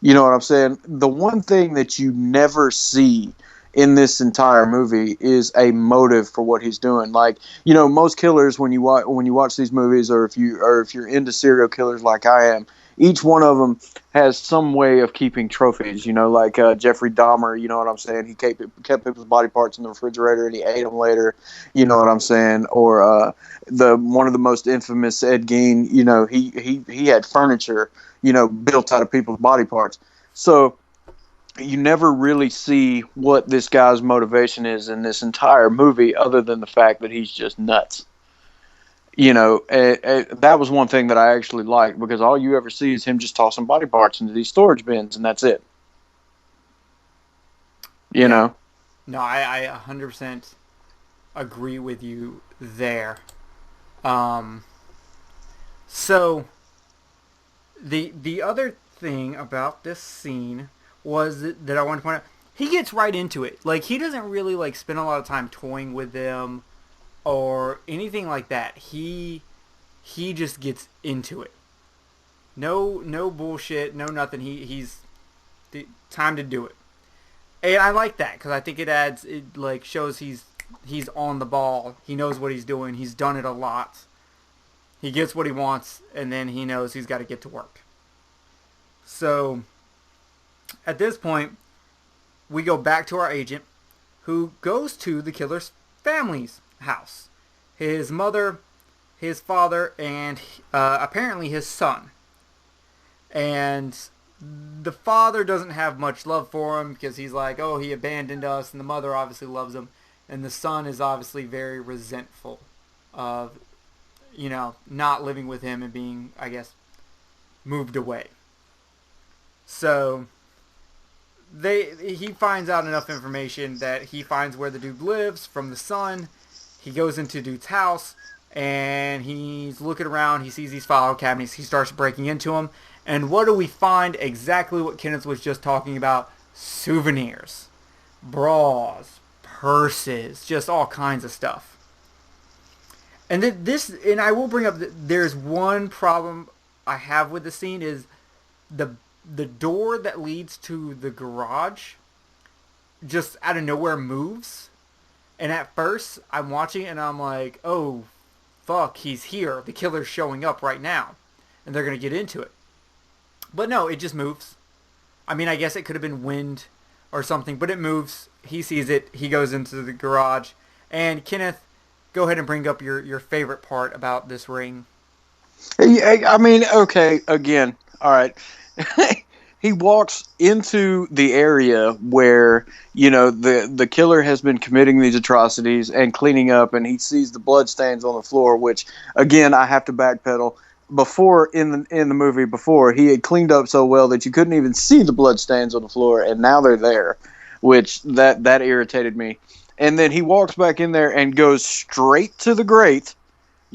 [SPEAKER 2] You know what I'm saying? The one thing that you never see in this entire movie is a motive for what he's doing. Like, most killers, when you watch these movies, or if you're into serial killers like I am, each one of them has some way of keeping trophies. Like Jeffrey Dahmer. You know what I'm saying? He kept people's body parts in the refrigerator and he ate them later. You know what I'm saying? Or the one of the most infamous, Ed Gein. He had furniture built out of people's body parts. So you never really see what this guy's motivation is in this entire movie, other than the fact that he's just nuts. That was one thing that I actually liked, because all you ever see is him just tossing body parts into these storage bins, and that's it. You
[SPEAKER 1] yeah.
[SPEAKER 2] know?
[SPEAKER 1] No, I 100% agree with you there. Um, so the other thing about this scene was that I want to point out, he gets right into it. Like, he doesn't really like spend a lot of time toying with them or anything like that. He just gets into it. No bullshit, no nothing. He's time to do it. And I like that because I think it like shows he's on the ball. He knows what he's doing. He's done it a lot. He gets what he wants, and then he knows he's got to get to work. So at this point, we go back to our agent, who goes to the killer's family's house. His mother, his father, and apparently his son. And the father doesn't have much love for him because he's like, oh, he abandoned us, and the mother obviously loves him. And the son is obviously very resentful of, not living with him and being, I guess, moved away. So he finds out enough information that he finds where the dude lives from the son. He goes into dude's house and he's looking around. He sees these file cabinets. He starts breaking into them. And what do we find? Exactly what Kenneth was just talking about. Souvenirs, bras, purses, just all kinds of stuff. And and I will bring up that there's one problem I have with the scene is the door that leads to the garage just out of nowhere moves. And at first, I'm watching it and I'm like, oh, fuck, he's here. The killer's showing up right now. And they're going to get into it. But no, it just moves. I mean, I guess it could have been wind or something, but it moves. He sees it. He goes into the garage. And Kenneth, go ahead and bring up your favorite part about this ring.
[SPEAKER 2] I mean, okay, again, all right. He walks into the area where the killer has been committing these atrocities and cleaning up, and he sees the bloodstains on the floor. Which, again, I have to backpedal. Before in the movie, before he had cleaned up so well that you couldn't even see the bloodstains on the floor, and now they're there, which that irritated me. And then he walks back in there and goes straight to the grate.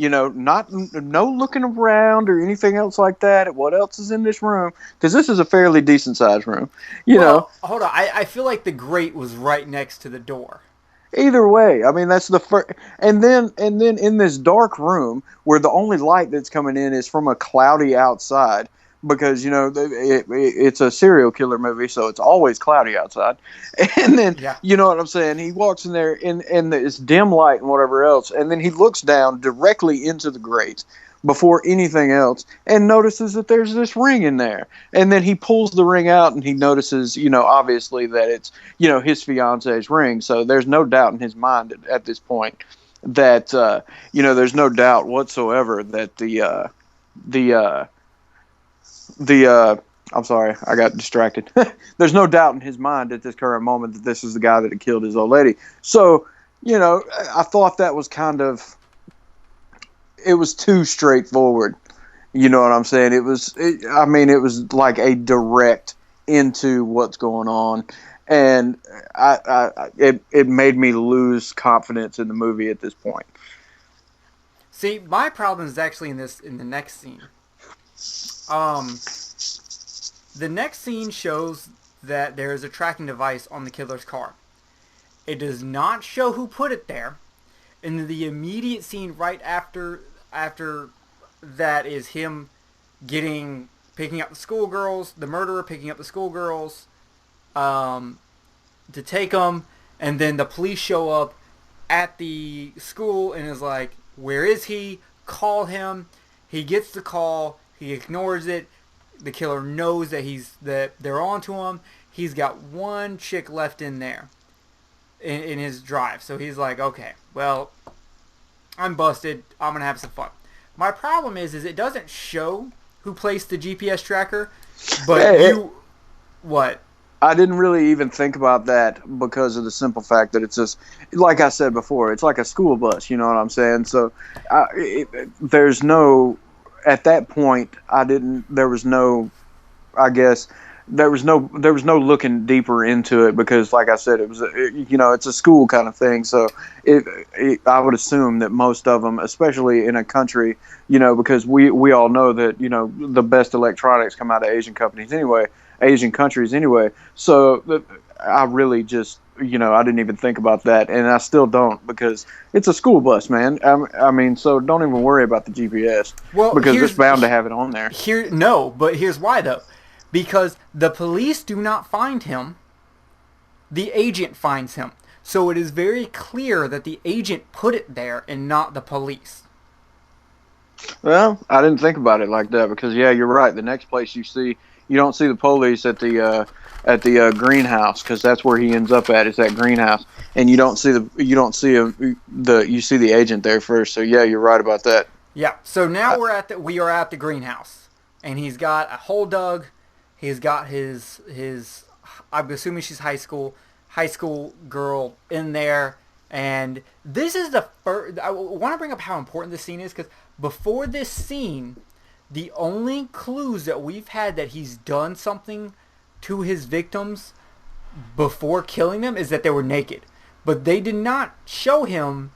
[SPEAKER 2] no looking around or anything else like that at what else is in this room, because this is a fairly decent sized room. You know,
[SPEAKER 1] Well, hold on. I feel like the grate was right next to the door.
[SPEAKER 2] either way, I mean that's the first, and then in this dark room where the only light that's coming in is from a cloudy outside, because it's a serial killer movie, so it's always cloudy outside. And then
[SPEAKER 1] Yeah.
[SPEAKER 2] you know what I'm saying. He walks in there in this dim light and whatever else, and then he looks down directly into the grate before anything else and notices that there's this ring in there. And then he pulls the ring out and he notices, obviously that it's, his fiance's ring. So there's no doubt in his mind at this point that, there's no doubt whatsoever that I'm sorry, I got distracted. There's no doubt in his mind at this current moment that this is the guy that had killed his old lady. So, I thought that was it was too straightforward. You know what I'm saying? It was like a direct into what's going on, and it made me lose confidence in the movie at this point.
[SPEAKER 1] See, my problem is actually in the next scene. The next scene shows that there is a tracking device on the killer's car. It does not show who put it there. And the immediate scene right after that is him picking up the schoolgirls, the murderer picking up the schoolgirls to take them, and then the police show up at the school and is like, where is he? Call him. He gets the call. He ignores it. The killer knows that they're on to him. He's got one chick left in there in his drive. So he's like, okay, well, I'm busted. I'm going to have some fun. My problem is it doesn't show who placed the GPS tracker, but what?
[SPEAKER 2] I didn't really even think about that because of the simple fact that it's just, like I said before, it's like a school bus, you know what I'm saying? So there's no, at that point, there was no looking deeper into it because, like I said, it was, it's a school kind of thing. So I would assume that most of them, especially in a country, because we all know that, the best electronics come out of Asian countries anyway. So I really just, I didn't even think about that. And I still don't, because it's a school bus, man. I mean, so don't even worry about the GPS, because it's bound to have it on there.
[SPEAKER 1] But here's why though. Because the police do not find him, the agent finds him. So it is very clear that the agent put it there and not the police.
[SPEAKER 2] Well, I didn't think about it like that because, yeah, you're right. The next place you don't see the police at the greenhouse, because that's where he ends up at, is that greenhouse, and you see the agent there first. So yeah, you're right about that.
[SPEAKER 1] Yeah. So now we are at the greenhouse, and he's got a hole dug. He's got his I'm assuming she's high school girl in there. And this is the first, I want to bring up how important this scene is, because before this scene, the only clues that we've had that he's done something to his victims before killing them is that they were naked. But they did not show him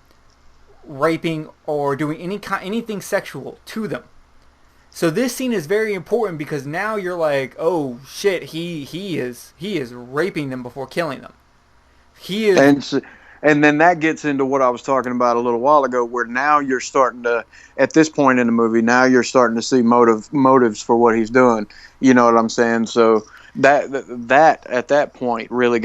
[SPEAKER 1] raping or doing anything sexual to them. So this scene is very important because now you're like, oh shit, he is raping them before killing them. He is.
[SPEAKER 2] And then that gets into what I was talking about a little while ago, where now you're starting to, at this point in the movie, now you're starting to see motives for what he's doing. You know what I'm saying? So that at that point really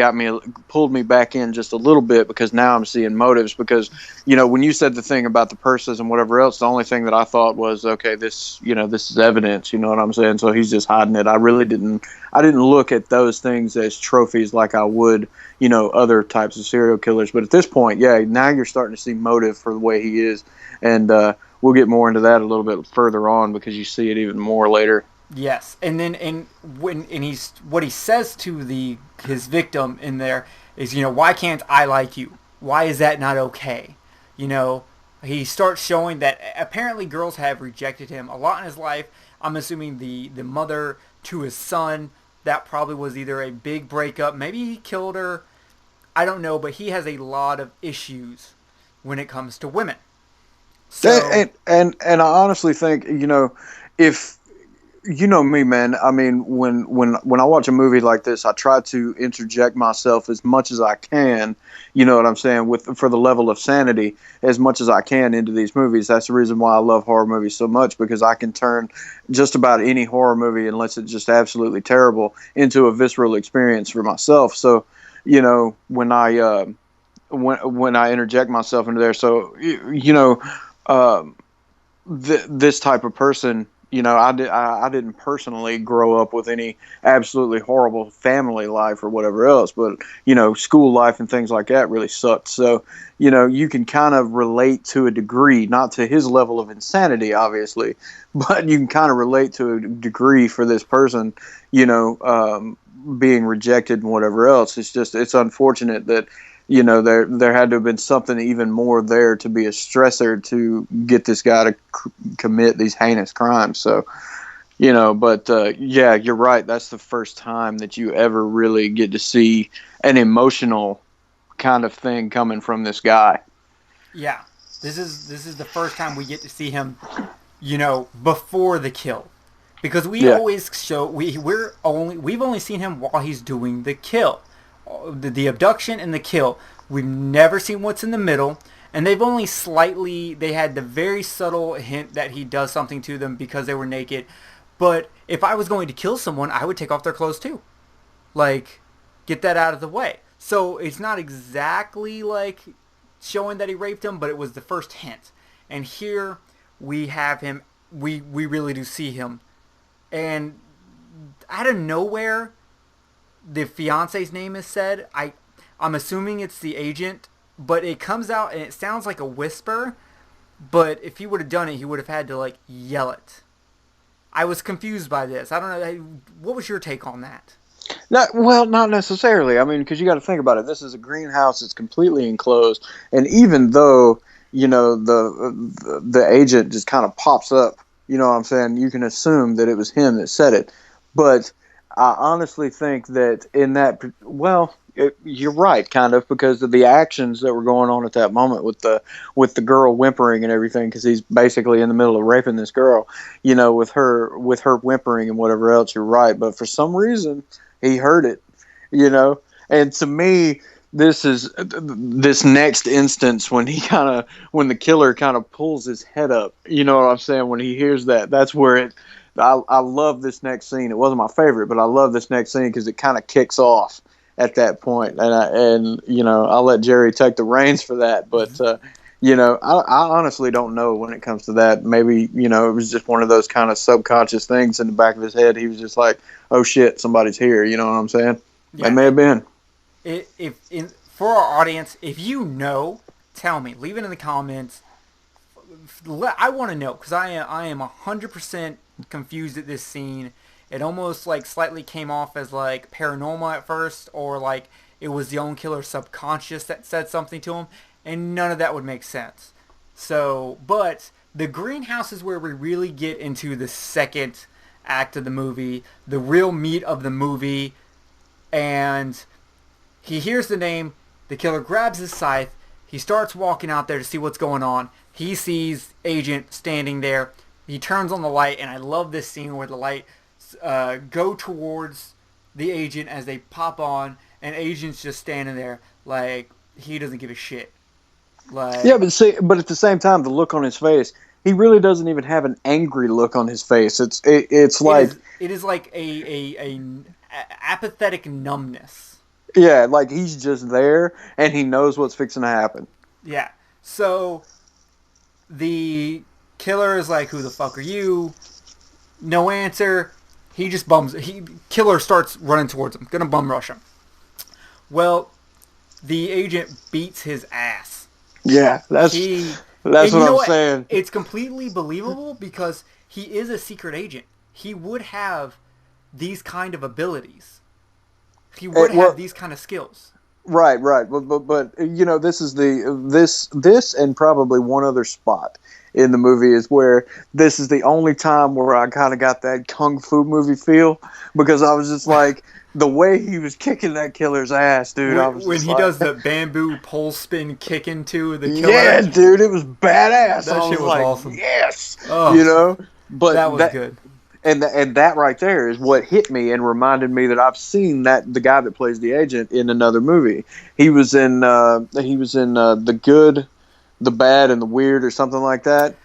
[SPEAKER 2] pulled me back in just a little bit, because now I'm seeing motives. Because when you said the thing about the purses and whatever else, the only thing that I thought was, okay, this is evidence. You know what I'm saying? So he's just hiding it. I didn't look at those things as trophies like I would other types of serial killers. But at this point, yeah, now you're starting to see motive for the way he is, and we'll get more into that a little bit further on, because you see it even more later.
[SPEAKER 1] Yes, and what he says to his victim in there is, why can't I like you? Why is that not okay? He starts showing that apparently girls have rejected him a lot in his life. I'm assuming the mother to his son, that probably was either a big breakup, maybe he killed her, I don't know, but he has a lot of issues when it comes to women. So
[SPEAKER 2] And I honestly think, if you know me, man. I mean, when I watch a movie like this, I try to interject myself as much as I can. You know what I'm saying? For the level of sanity, as much as I can into these movies. That's the reason why I love horror movies so much, because I can turn just about any horror movie, unless it's just absolutely terrible, into a visceral experience for myself. So, when I interject myself into there, so um, this type of person, I didn't personally grow up with any absolutely horrible family life or whatever else, but school life and things like that really sucked. So you can kind of relate to a degree, not to his level of insanity, obviously, but you can kind of relate to a degree for this person, being rejected and whatever else. It's unfortunate that there had to have been something even more there to be a stressor to get this guy to commit these heinous crimes. So, but yeah, you're right. That's the first time that you ever really get to see an emotional kind of thing coming from this guy.
[SPEAKER 1] yeah, this is the first time we get to see him, before the kill, because we
[SPEAKER 2] Yeah.
[SPEAKER 1] always show we've only seen him while he's doing the kill, the abduction and the kill. We've never seen what's in the middle, and they had the very subtle hint that he does something to them because they were naked. But if I was going to kill someone, I would take off their clothes too, like get that out of the way. So it's not exactly like showing that he raped him, but it was the first hint. And here we have him. We really do see him, and out of nowhere, the fiance's name is said. I'm assuming it's the agent, but it comes out and it sounds like a whisper. But if he would have done it, he would have had to like yell it. I was confused by this. I don't know. What was your take on that?
[SPEAKER 2] Not necessarily. I mean, because you got to think about it. This is a greenhouse. It's completely enclosed, and even though the agent just kind of pops up, you know what I'm saying? You can assume that it was him that said it. But I honestly think that you're right, kind of, because of the actions that were going on at that moment with the girl whimpering and everything, because he's basically in the middle of raping this girl, with her whimpering and whatever else. You're right, but for some reason he heard it, you know. And to me, this next instance when when the killer kind of pulls his head up, you know what I'm saying? When he hears that, that's where I love this next scene. It wasn't my favorite, but I love this next scene because it kind of kicks off at that point. And I'll let Jerry take the reins for that. But I honestly don't know when it comes to that. Maybe it was just one of those kind of subconscious things in the back of his head. He was just like, "Oh shit, somebody's here." You know what I'm saying? It
[SPEAKER 1] Yeah.
[SPEAKER 2] may have been.
[SPEAKER 1] For our audience, if you know, tell me. Leave it in the comments. I want to know, because I am 100% confused at this scene. It almost like slightly came off as like paranormal at first, or like it was the own killer's subconscious that said something to him, and none of that would make sense. So, but the greenhouse is where we really get into the second act of the movie, the real meat of the movie, and he hears the name. The killer grabs his scythe. He starts walking out there to see what's going on. He sees Agent standing there. He turns on the light, and I love this scene where the light go towards the agent as they pop on, and Agent's just standing there like he doesn't give a shit. Like,
[SPEAKER 2] Yeah, but at the same time, the look on his face, he really doesn't even have an angry look on his face. It's like,
[SPEAKER 1] it is like a apathetic numbness.
[SPEAKER 2] yeah, like he's just there and he knows what's fixing to happen.
[SPEAKER 1] Yeah. So the killer is like, "Who the fuck are you?" No answer. He just bums. Killer starts running towards him, gonna bum rush him. Well, the agent beats his ass.
[SPEAKER 2] Yeah, that's
[SPEAKER 1] And
[SPEAKER 2] what I'm saying.
[SPEAKER 1] It's completely believable because he is a secret agent. He would have these kind of abilities. He would have these kind of skills.
[SPEAKER 2] Right, but this is this and probably one other spot in the movie is where this is the only time where I kind of got that kung fu movie feel, because I was just like, the way he was kicking that killer's ass, dude, I was
[SPEAKER 1] When
[SPEAKER 2] just
[SPEAKER 1] he
[SPEAKER 2] like,
[SPEAKER 1] does the bamboo pole spin kick into the
[SPEAKER 2] yeah,
[SPEAKER 1] killer,
[SPEAKER 2] dude, it was badass.
[SPEAKER 1] that
[SPEAKER 2] I
[SPEAKER 1] shit
[SPEAKER 2] was
[SPEAKER 1] was
[SPEAKER 2] like,
[SPEAKER 1] awesome.
[SPEAKER 2] yes,
[SPEAKER 1] Oh,
[SPEAKER 2] you know. But
[SPEAKER 1] that was good.
[SPEAKER 2] and that right there is what hit me and reminded me that I've seen that the guy that plays the agent in another movie. He was in the Good, the Bad, and the Weird or something like that.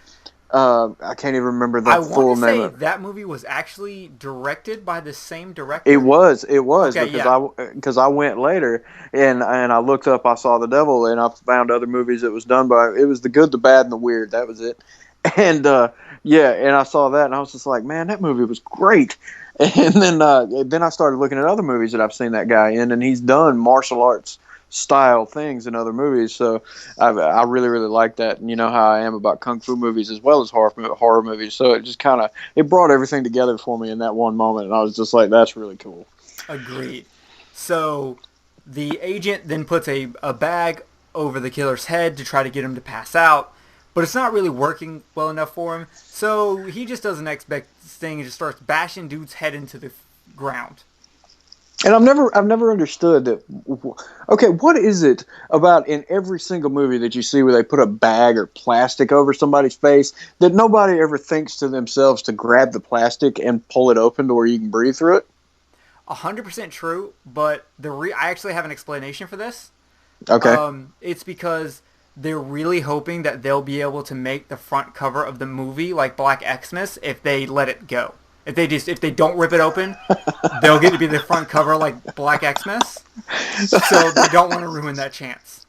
[SPEAKER 2] I can't even remember the
[SPEAKER 1] I want
[SPEAKER 2] full
[SPEAKER 1] to
[SPEAKER 2] name
[SPEAKER 1] say
[SPEAKER 2] of it.
[SPEAKER 1] that movie was actually directed by the same
[SPEAKER 2] It
[SPEAKER 1] director.
[SPEAKER 2] was, it was
[SPEAKER 1] Okay, yeah.
[SPEAKER 2] because I went later and I looked up, I saw the devil, and I found other movies that was done by. It was the Good, the Bad, and the Weird. That was it. And yeah, and I saw that, and I was just like, man, that movie was great. And then I started looking at other movies that I've seen that guy in, and he's done martial arts style things in other movies. So I really really like that, and you know how I am about kung fu movies as well as horror movies. So it just kind of it brought everything together for me in that one moment, and I was just like, that's really cool.
[SPEAKER 1] Agreed. So the agent then puts a bag over the killer's head to try to get him to pass out, but it's not really working well enough for him. So he just does the next best thing and just starts bashing dude's head into the ground.
[SPEAKER 2] And I've never understood that. Okay, what is it about in every single movie that you see where they put a bag or plastic over somebody's face that nobody ever thinks to themselves to grab the plastic and pull it open to where you can breathe through it?
[SPEAKER 1] 100% true, but I actually have an explanation for this.
[SPEAKER 2] Okay.
[SPEAKER 1] It's because they're really hoping that they'll be able to make the front cover of the movie like Black Xmas if they let it go. If they don't rip it open, they'll get to be the front cover like Black Xmas. So they don't want to ruin that chance.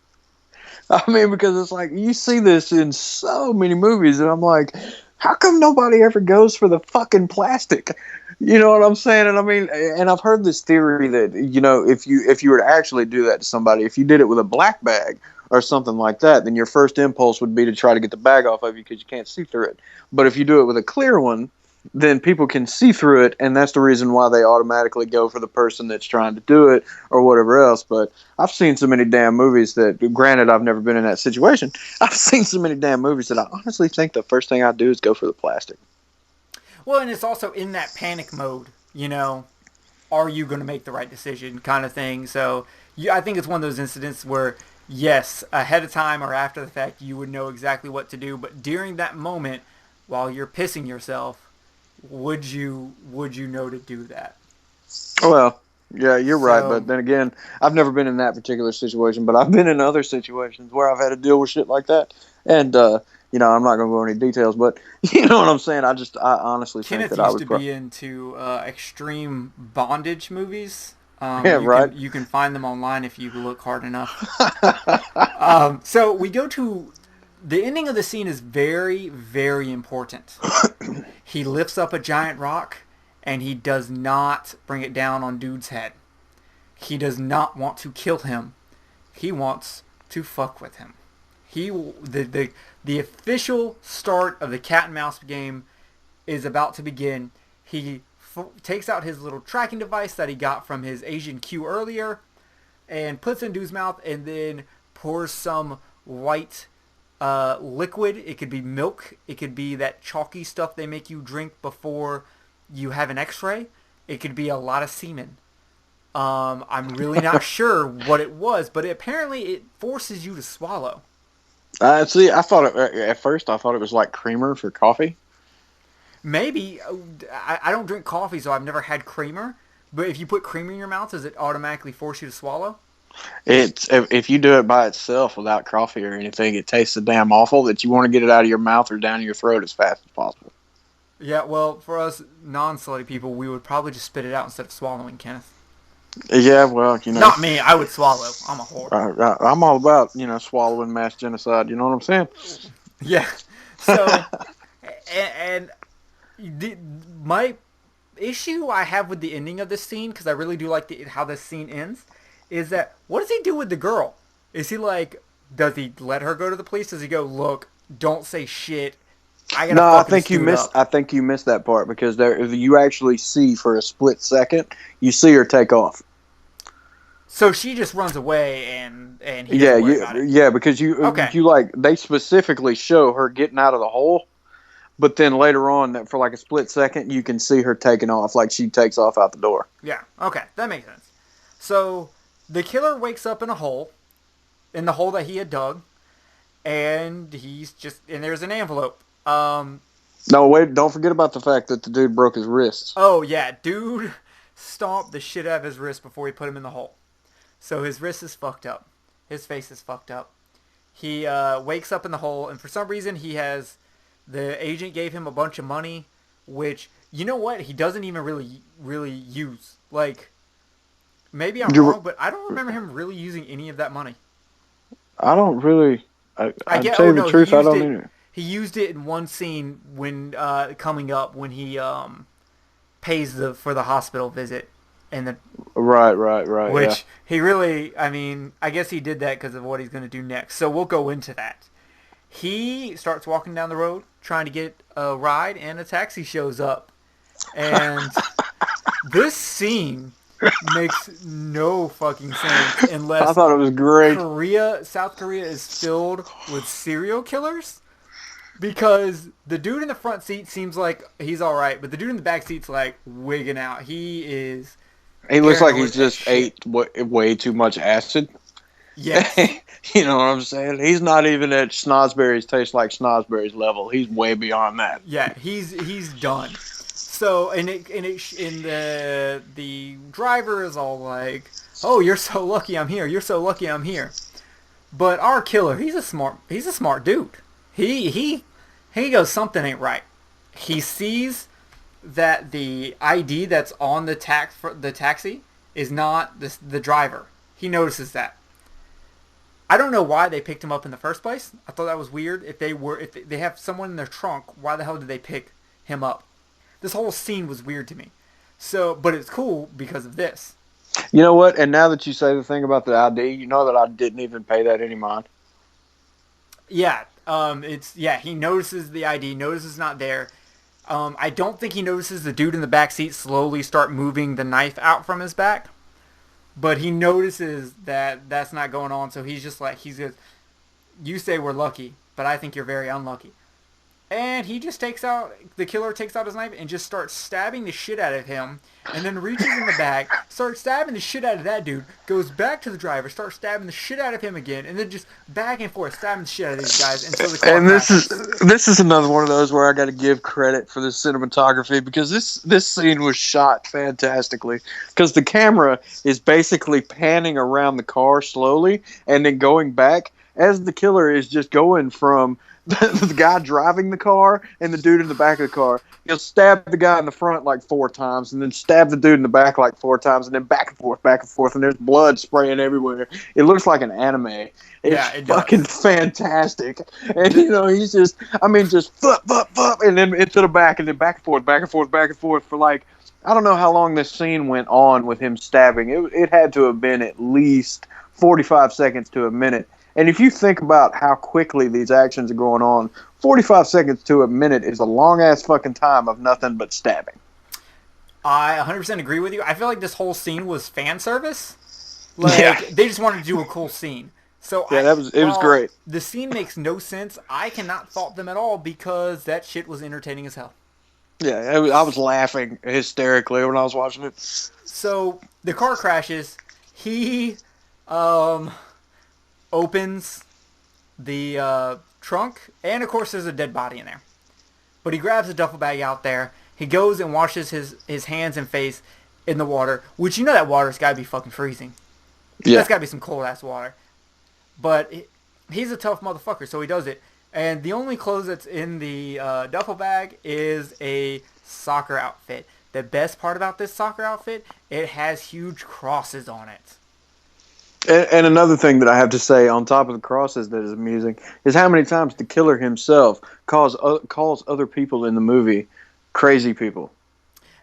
[SPEAKER 2] I mean, because it's like you see this in so many movies, and I'm like, how come nobody ever goes for the fucking plastic? You know what I'm saying? And I mean, and I've heard this theory that if you were to actually do that to somebody, if you did it with a black bag or something like that, then your first impulse would be to try to get the bag off of you because you can't see through it. But if you do it with a clear one, then people can see through it, and that's the reason why they automatically go for the person that's trying to do it or whatever else. But I've seen so many damn movies that, granted, I've never been in that situation. I've seen so many damn movies that I honestly think the first thing I do is go for the plastic.
[SPEAKER 1] Well, and it's also in that panic mode, are you going to make the right decision kind of thing. So I think it's one of those incidents where, yes, ahead of time or after the fact, you would know exactly what to do. But during that moment, while you're pissing yourself, would you know to do that?
[SPEAKER 2] Well, yeah, you're right.
[SPEAKER 1] So
[SPEAKER 2] But then again, I've never been in that particular situation, but I've been in other situations where I've had to deal with shit like that. And, I'm not going to go into details, but you know what I'm saying? I honestly think
[SPEAKER 1] Kenneth
[SPEAKER 2] that I
[SPEAKER 1] used
[SPEAKER 2] would
[SPEAKER 1] to be into extreme bondage movies.
[SPEAKER 2] yeah, right.
[SPEAKER 1] You can find them online if you look hard enough. So we go to the ending of the scene is very, very important. He lifts up a giant rock and he does not bring it down on dude's head. He does not want to kill him. He wants to fuck with him. The official start of the cat and mouse game is about to begin. He takes out his little tracking device that he got from his Asian Q earlier and puts it in dude's mouth and then pours some white liquid. It could be milk. It could be that chalky stuff they make you drink before you have an x-ray. It could be a lot of semen. I'm really not sure what it was, but apparently it forces you to swallow.
[SPEAKER 2] See, at first I thought it was like creamer for coffee.
[SPEAKER 1] Maybe. I don't drink coffee, so I've never had creamer. But if you put creamer in your mouth, does it automatically force you to swallow?
[SPEAKER 2] It's if you do it by itself without coffee or anything, it tastes so damn awful that you want to get it out of your mouth or down your throat as fast as possible.
[SPEAKER 1] Yeah, well, for us non-slutty people, we would probably just spit it out instead of swallowing, Kenneth.
[SPEAKER 2] Yeah, well,
[SPEAKER 1] Not me. I would swallow. I'm a whore.
[SPEAKER 2] I'm all about swallowing mass genocide. You know what I'm saying?
[SPEAKER 1] Yeah. So, and my issue I have with the ending of this scene, because I really do like how this scene ends, is that what does he do with the girl? Is he like, does he let her go to the police? Does he go, look, don't say shit. I gotta
[SPEAKER 2] No,
[SPEAKER 1] fucking dude up.
[SPEAKER 2] I think you missed that part because you actually see for a split second, you see her take off.
[SPEAKER 1] So she just runs away and he doesn't worry about it.
[SPEAKER 2] Yeah, because
[SPEAKER 1] Okay.
[SPEAKER 2] they specifically show her getting out of the hole, but then later on, for like a split second, you can see her taking off, like she takes off out the door.
[SPEAKER 1] Yeah, okay, that makes sense. So the killer wakes up in the hole that he had dug, and there's an envelope.
[SPEAKER 2] No, wait, don't forget about the fact that the dude broke his wrists.
[SPEAKER 1] Oh yeah, dude stomped the shit out of his wrist before he put him in the hole. So his wrist is fucked up. His face is fucked up. He wakes up in the hole, and for some reason the agent gave him a bunch of money, which, you know what, he doesn't even really use. Like, maybe I'm wrong, but I don't remember him really using any of that money.
[SPEAKER 2] I don't really. I tell you the truth, I don't either.
[SPEAKER 1] He used it in one scene when coming up when he pays for the hospital visit, and
[SPEAKER 2] right.
[SPEAKER 1] Which he really, I mean, I guess he did that because of what he's going to do next. So we'll go into that. He starts walking down the road trying to get a ride, and a taxi shows up, and this scene makes no fucking sense unless
[SPEAKER 2] I thought it was great.
[SPEAKER 1] South Korea is filled with serial killers. Because the dude in the front seat seems like he's all right, but the dude in the back seat's like wigging out. He
[SPEAKER 2] looks like he's just ate way too much acid.
[SPEAKER 1] Yes.
[SPEAKER 2] You know what I'm saying? He's not even at Snosberries taste like Snosberries level. He's way beyond that.
[SPEAKER 1] Yeah, he's done. So the driver is all like, "Oh, you're so lucky I'm here. You're so lucky I'm here." But our killer, he's a smart dude. He goes, something ain't right. He sees that the ID that's on the taxi is not the driver. He notices that. I don't know why they picked him up in the first place. I thought that was weird. If they have someone in their trunk, why the hell did they pick him up? This whole scene was weird to me. So, but it's cool because of this.
[SPEAKER 2] You know what? And now that you say the thing about the ID, you know that I didn't even pay that any mind.
[SPEAKER 1] Yeah, he notices the ID, notices it's not there. I don't think he notices the dude in the back seat slowly start moving the knife out from his back, but he notices that that's not going on, so he's just like, you say we're lucky, but I think you're very unlucky. And the killer takes out his knife and just starts stabbing the shit out of him, and then reaches in the back, starts stabbing the shit out of that dude, goes back to the driver, starts stabbing the shit out of him again, and then just back and forth stabbing the shit out of these guys until the car crashes.
[SPEAKER 2] This is another one of those where I got to give credit for the cinematography, because this scene was shot fantastically, because the camera is basically panning around the car slowly and then going back as the killer is just going from the guy driving the car and the dude in the back of the car. He'll stab the guy in the front like 4 times, and then stab the dude in the back like 4 times, and then back and forth, and there's blood spraying everywhere. It looks like an anime. It's fucking fantastic. And, he's just fup, and then into the back, and then back and forth for like, I don't know how long this scene went on with him stabbing. It had to have been at least 45 seconds to a minute. And if you think about how quickly these actions are going on, 45 seconds to a minute is a long-ass fucking time of nothing but stabbing.
[SPEAKER 1] I 100% agree with you. I feel like this whole scene was fan service. Like, they just wanted to do a cool scene. So
[SPEAKER 2] yeah, it was great.
[SPEAKER 1] The scene makes no sense. I cannot fault them at all because that shit was entertaining as hell.
[SPEAKER 2] Yeah, I was laughing hysterically when I was watching it.
[SPEAKER 1] So the car crashes. He opens the trunk, and of course there's a dead body in there. But he grabs a duffel bag out there. He goes and washes his hands and face in the water, which that water's got to be fucking freezing. Yeah. That's got to be some cold-ass water. But he's a tough motherfucker, so he does it. And the only clothes that's in the duffel bag is a soccer outfit. The best part about this soccer outfit, it has huge crosses on it.
[SPEAKER 2] And another thing that I have to say on top of the crosses that is amusing is how many times the killer himself calls other people in the movie crazy people.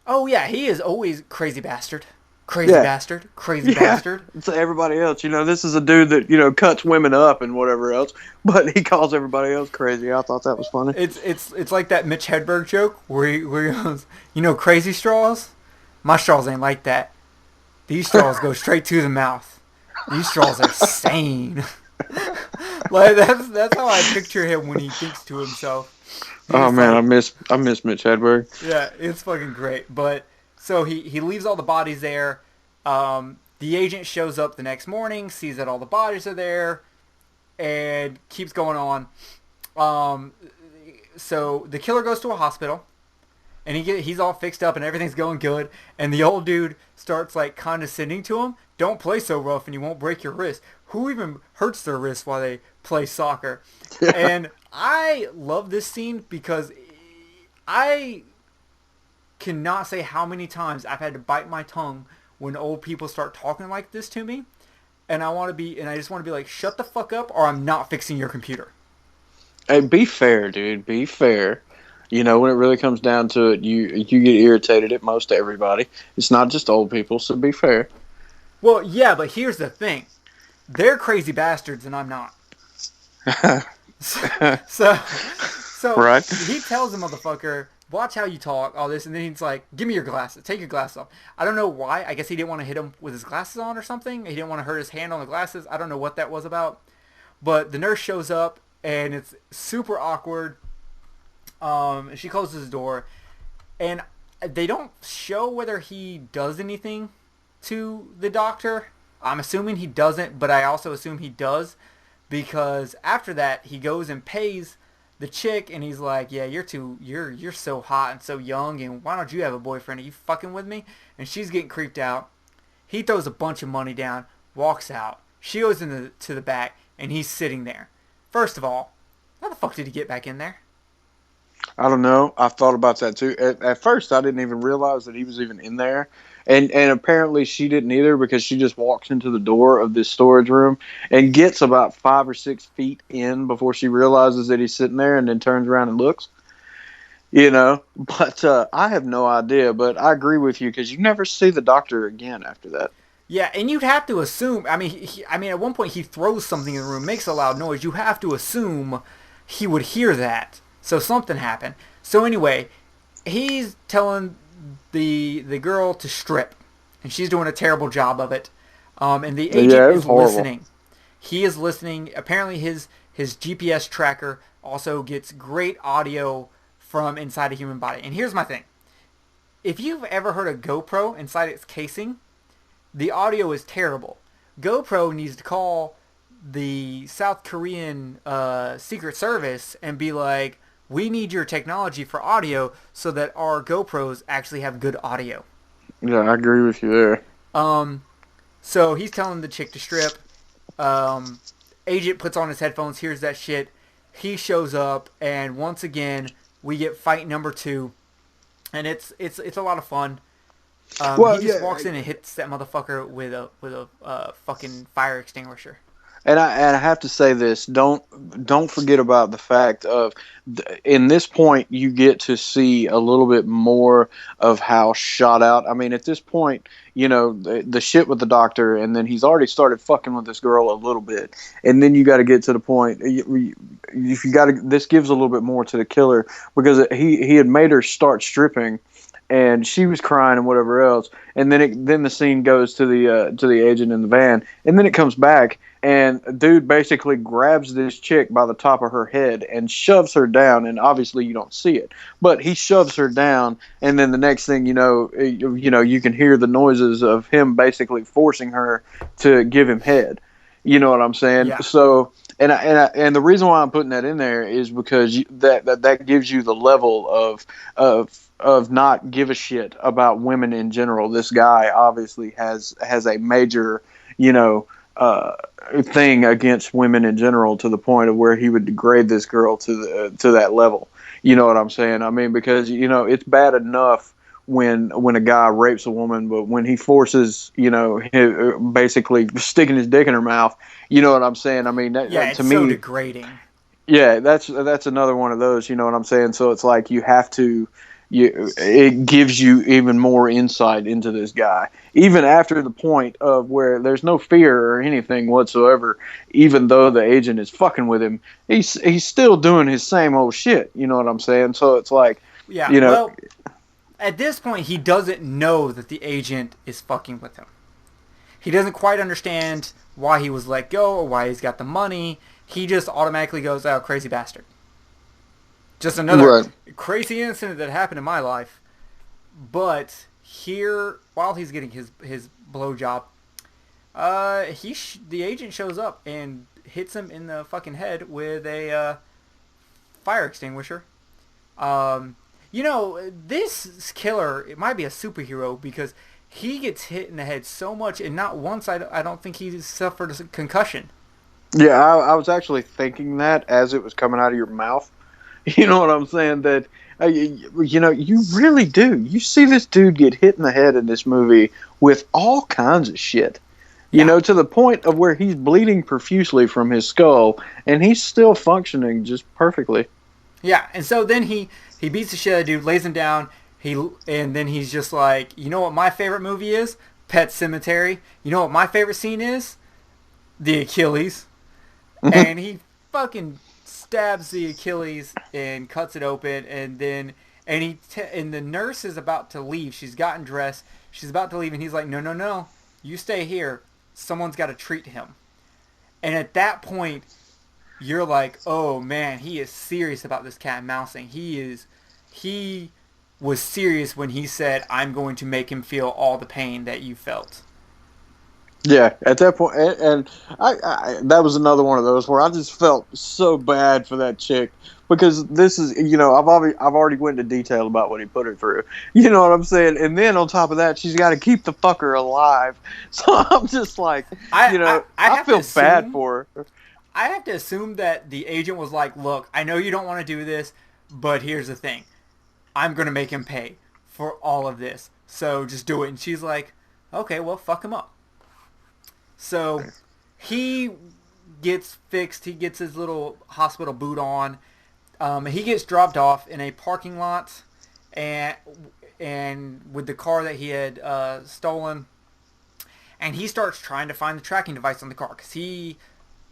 [SPEAKER 1] Oh, yeah. He is always crazy bastard. Crazy bastard. Crazy bastard.
[SPEAKER 2] To everybody else. This is a dude that, cuts women up and whatever else, but he calls everybody else crazy. I thought that was funny.
[SPEAKER 1] It's like that Mitch Hedberg joke where he goes, crazy straws? My straws ain't like that. These straws go straight to the mouth. These straws are sane. Like that's how I picture him when he thinks to himself. He's
[SPEAKER 2] Oh
[SPEAKER 1] just
[SPEAKER 2] man,
[SPEAKER 1] like,
[SPEAKER 2] I miss Mitch Hedberg.
[SPEAKER 1] yeah, it's fucking great. But so he leaves all the bodies there. The agent shows up the next morning, sees that all the bodies are there, and keeps going on. Um, so the killer goes to a hospital, and he's all fixed up and everything's going good. And the old dude starts like condescending to him. Don't play so rough, and you won't break your wrist. Who even hurts their wrist while they play soccer? And I love this scene because I cannot say how many times I've had to bite my tongue when old people start talking like this to me, and I just want to be like, shut the fuck up, or I'm not fixing your computer.
[SPEAKER 2] Hey, be fair, dude. Be fair. You know, when it really comes down to it, you get irritated at most everybody. It's not just old people, so be fair.
[SPEAKER 1] Well, yeah, but here's the thing: they're crazy bastards, and I'm not. So, so
[SPEAKER 2] Right?
[SPEAKER 1] he tells the motherfucker, watch how you talk, all this, and then he's like, give me your glasses, take your glasses off. I don't know why. I guess he didn't want to hit him with his glasses on or something. He didn't want to hurt his hand on the glasses. I don't know what that was about. But the nurse shows up, and it's super awkward. She closes the door, and they don't show whether he does anything to the doctor. I'm assuming he doesn't, but I also assume he does, because after that he goes and pays the chick, and he's like, yeah, you're so hot and so young, and why don't you have a boyfriend? Are you fucking with me? And she's getting creeped out. He throws a bunch of money down, walks out. She goes to the back, and he's sitting there. First of all, how the fuck did he get back in there?
[SPEAKER 2] I don't know. I've thought about that too. At first, I didn't even realize that he was even in there, and apparently she didn't either, because she just walks into the door of this storage room and gets about 5 or 6 feet in before she realizes that he's sitting there, and then turns around and looks. You know, but I have no idea. But I agree with you, because you never see the doctor again after that.
[SPEAKER 1] Yeah, and you'd have to assume. I mean, at one point he throws something in the room, makes a loud noise. You have to assume he would hear that, so something happened. So anyway, he's telling the girl to strip, and she's doing a terrible job of it. And the agent
[SPEAKER 2] Yeah, it was
[SPEAKER 1] is
[SPEAKER 2] horrible.
[SPEAKER 1] listening. He is listening. Apparently, his GPS tracker also gets great audio from inside a human body. And here's my thing: if you've ever heard a GoPro inside its casing, the audio is terrible. GoPro needs to call the South Korean Secret Service and be like, we need your technology for audio so that our GoPros actually have good audio.
[SPEAKER 2] Yeah, I agree with you there.
[SPEAKER 1] So he's telling the chick to strip. Agent puts on his headphones, hears that shit. He shows up, and once again, we get fight number 2. And it's a lot of fun. He just walks in and hits that motherfucker with a fucking fire extinguisher.
[SPEAKER 2] And I have to say this: don't forget about the fact of in this point you get to see a little bit more of how shot out. I mean, at this point, you know the shit with the doctor, and then he's already started fucking with this girl a little bit, and then you got to get to the point. If you got to, this gives a little bit more to the killer, because he had made her start stripping, and she was crying and whatever else, and then the scene goes to the agent in the van, and then it comes back. And dude basically grabs this chick by the top of her head and shoves her down. And obviously you don't see it, but he shoves her down. And then the next thing you can hear the noises of him basically forcing her to give him head. You know what I'm saying?
[SPEAKER 1] Yeah.
[SPEAKER 2] So, and the reason why I'm putting that in there is because that gives you the level of not give a shit about women in general. This guy obviously has a major, thing against women in general, to the point of where he would degrade this girl to that level. You know what I'm saying? I mean, because it's bad enough when a guy rapes a woman, but when he forces basically sticking his dick in her mouth, you know what I'm saying? I mean,
[SPEAKER 1] It's
[SPEAKER 2] to
[SPEAKER 1] so
[SPEAKER 2] me,
[SPEAKER 1] degrading.
[SPEAKER 2] yeah, that's another one of those. You know what I'm saying? So it's like you have to. It gives you even more insight into this guy, even after the point of where there's no fear or anything whatsoever. Even though the agent is fucking with him, he's still doing his same old shit. You know what I'm saying? So it's like,
[SPEAKER 1] Yeah, well, at this point, he doesn't know that the agent is fucking with him. He doesn't quite understand why he was let go or why he's got the money. He just automatically goes, oh, crazy bastard. Just another
[SPEAKER 2] Right.
[SPEAKER 1] crazy incident that happened in my life. But here, while he's getting his blowjob, the agent shows up and hits him in the fucking head with a fire extinguisher. This killer, it might be a superhero because he gets hit in the head so much, and not once I don't think he suffered a concussion.
[SPEAKER 2] Yeah, I was actually thinking that as it was coming out of your mouth. You know what I'm saying? That you really do. You see this dude get hit in the head in this movie with all kinds of shit.
[SPEAKER 1] Yeah.
[SPEAKER 2] To the point of where he's bleeding profusely from his skull, and he's still functioning just perfectly.
[SPEAKER 1] Yeah, and so then he beats the shit out of the dude, lays him down. And then he's just like, you know what my favorite movie is? Pet Sematary. You know what my favorite scene is? The Achilles. And he fucking stabs the Achilles and cuts it open, and then and the nurse is about to leave. She's gotten dressed. She's about to leave, and he's like, no, no, no, you stay here. Someone's got to treat him. And at that point, you're like, oh man, he is serious about this cat and mouse thing. He was serious when he said, I'm going to make him feel all the pain that you felt.
[SPEAKER 2] Yeah, at that point, and I that was another one of those where I just felt so bad for that chick because this is, I've already went into detail about what he put her through. You know what I'm saying? And then on top of that, she's got to keep the fucker alive. So I'm just like, I feel bad for her.
[SPEAKER 1] I have to assume that the agent was like, look, I know you don't want to do this, but here's the thing. I'm going to make him pay for all of this. So just do it. And she's like, okay, well, fuck him up. So he gets fixed. He gets his little hospital boot on. He gets dropped off in a parking lot and with the car that he had stolen. And he starts trying to find the tracking device on the car because he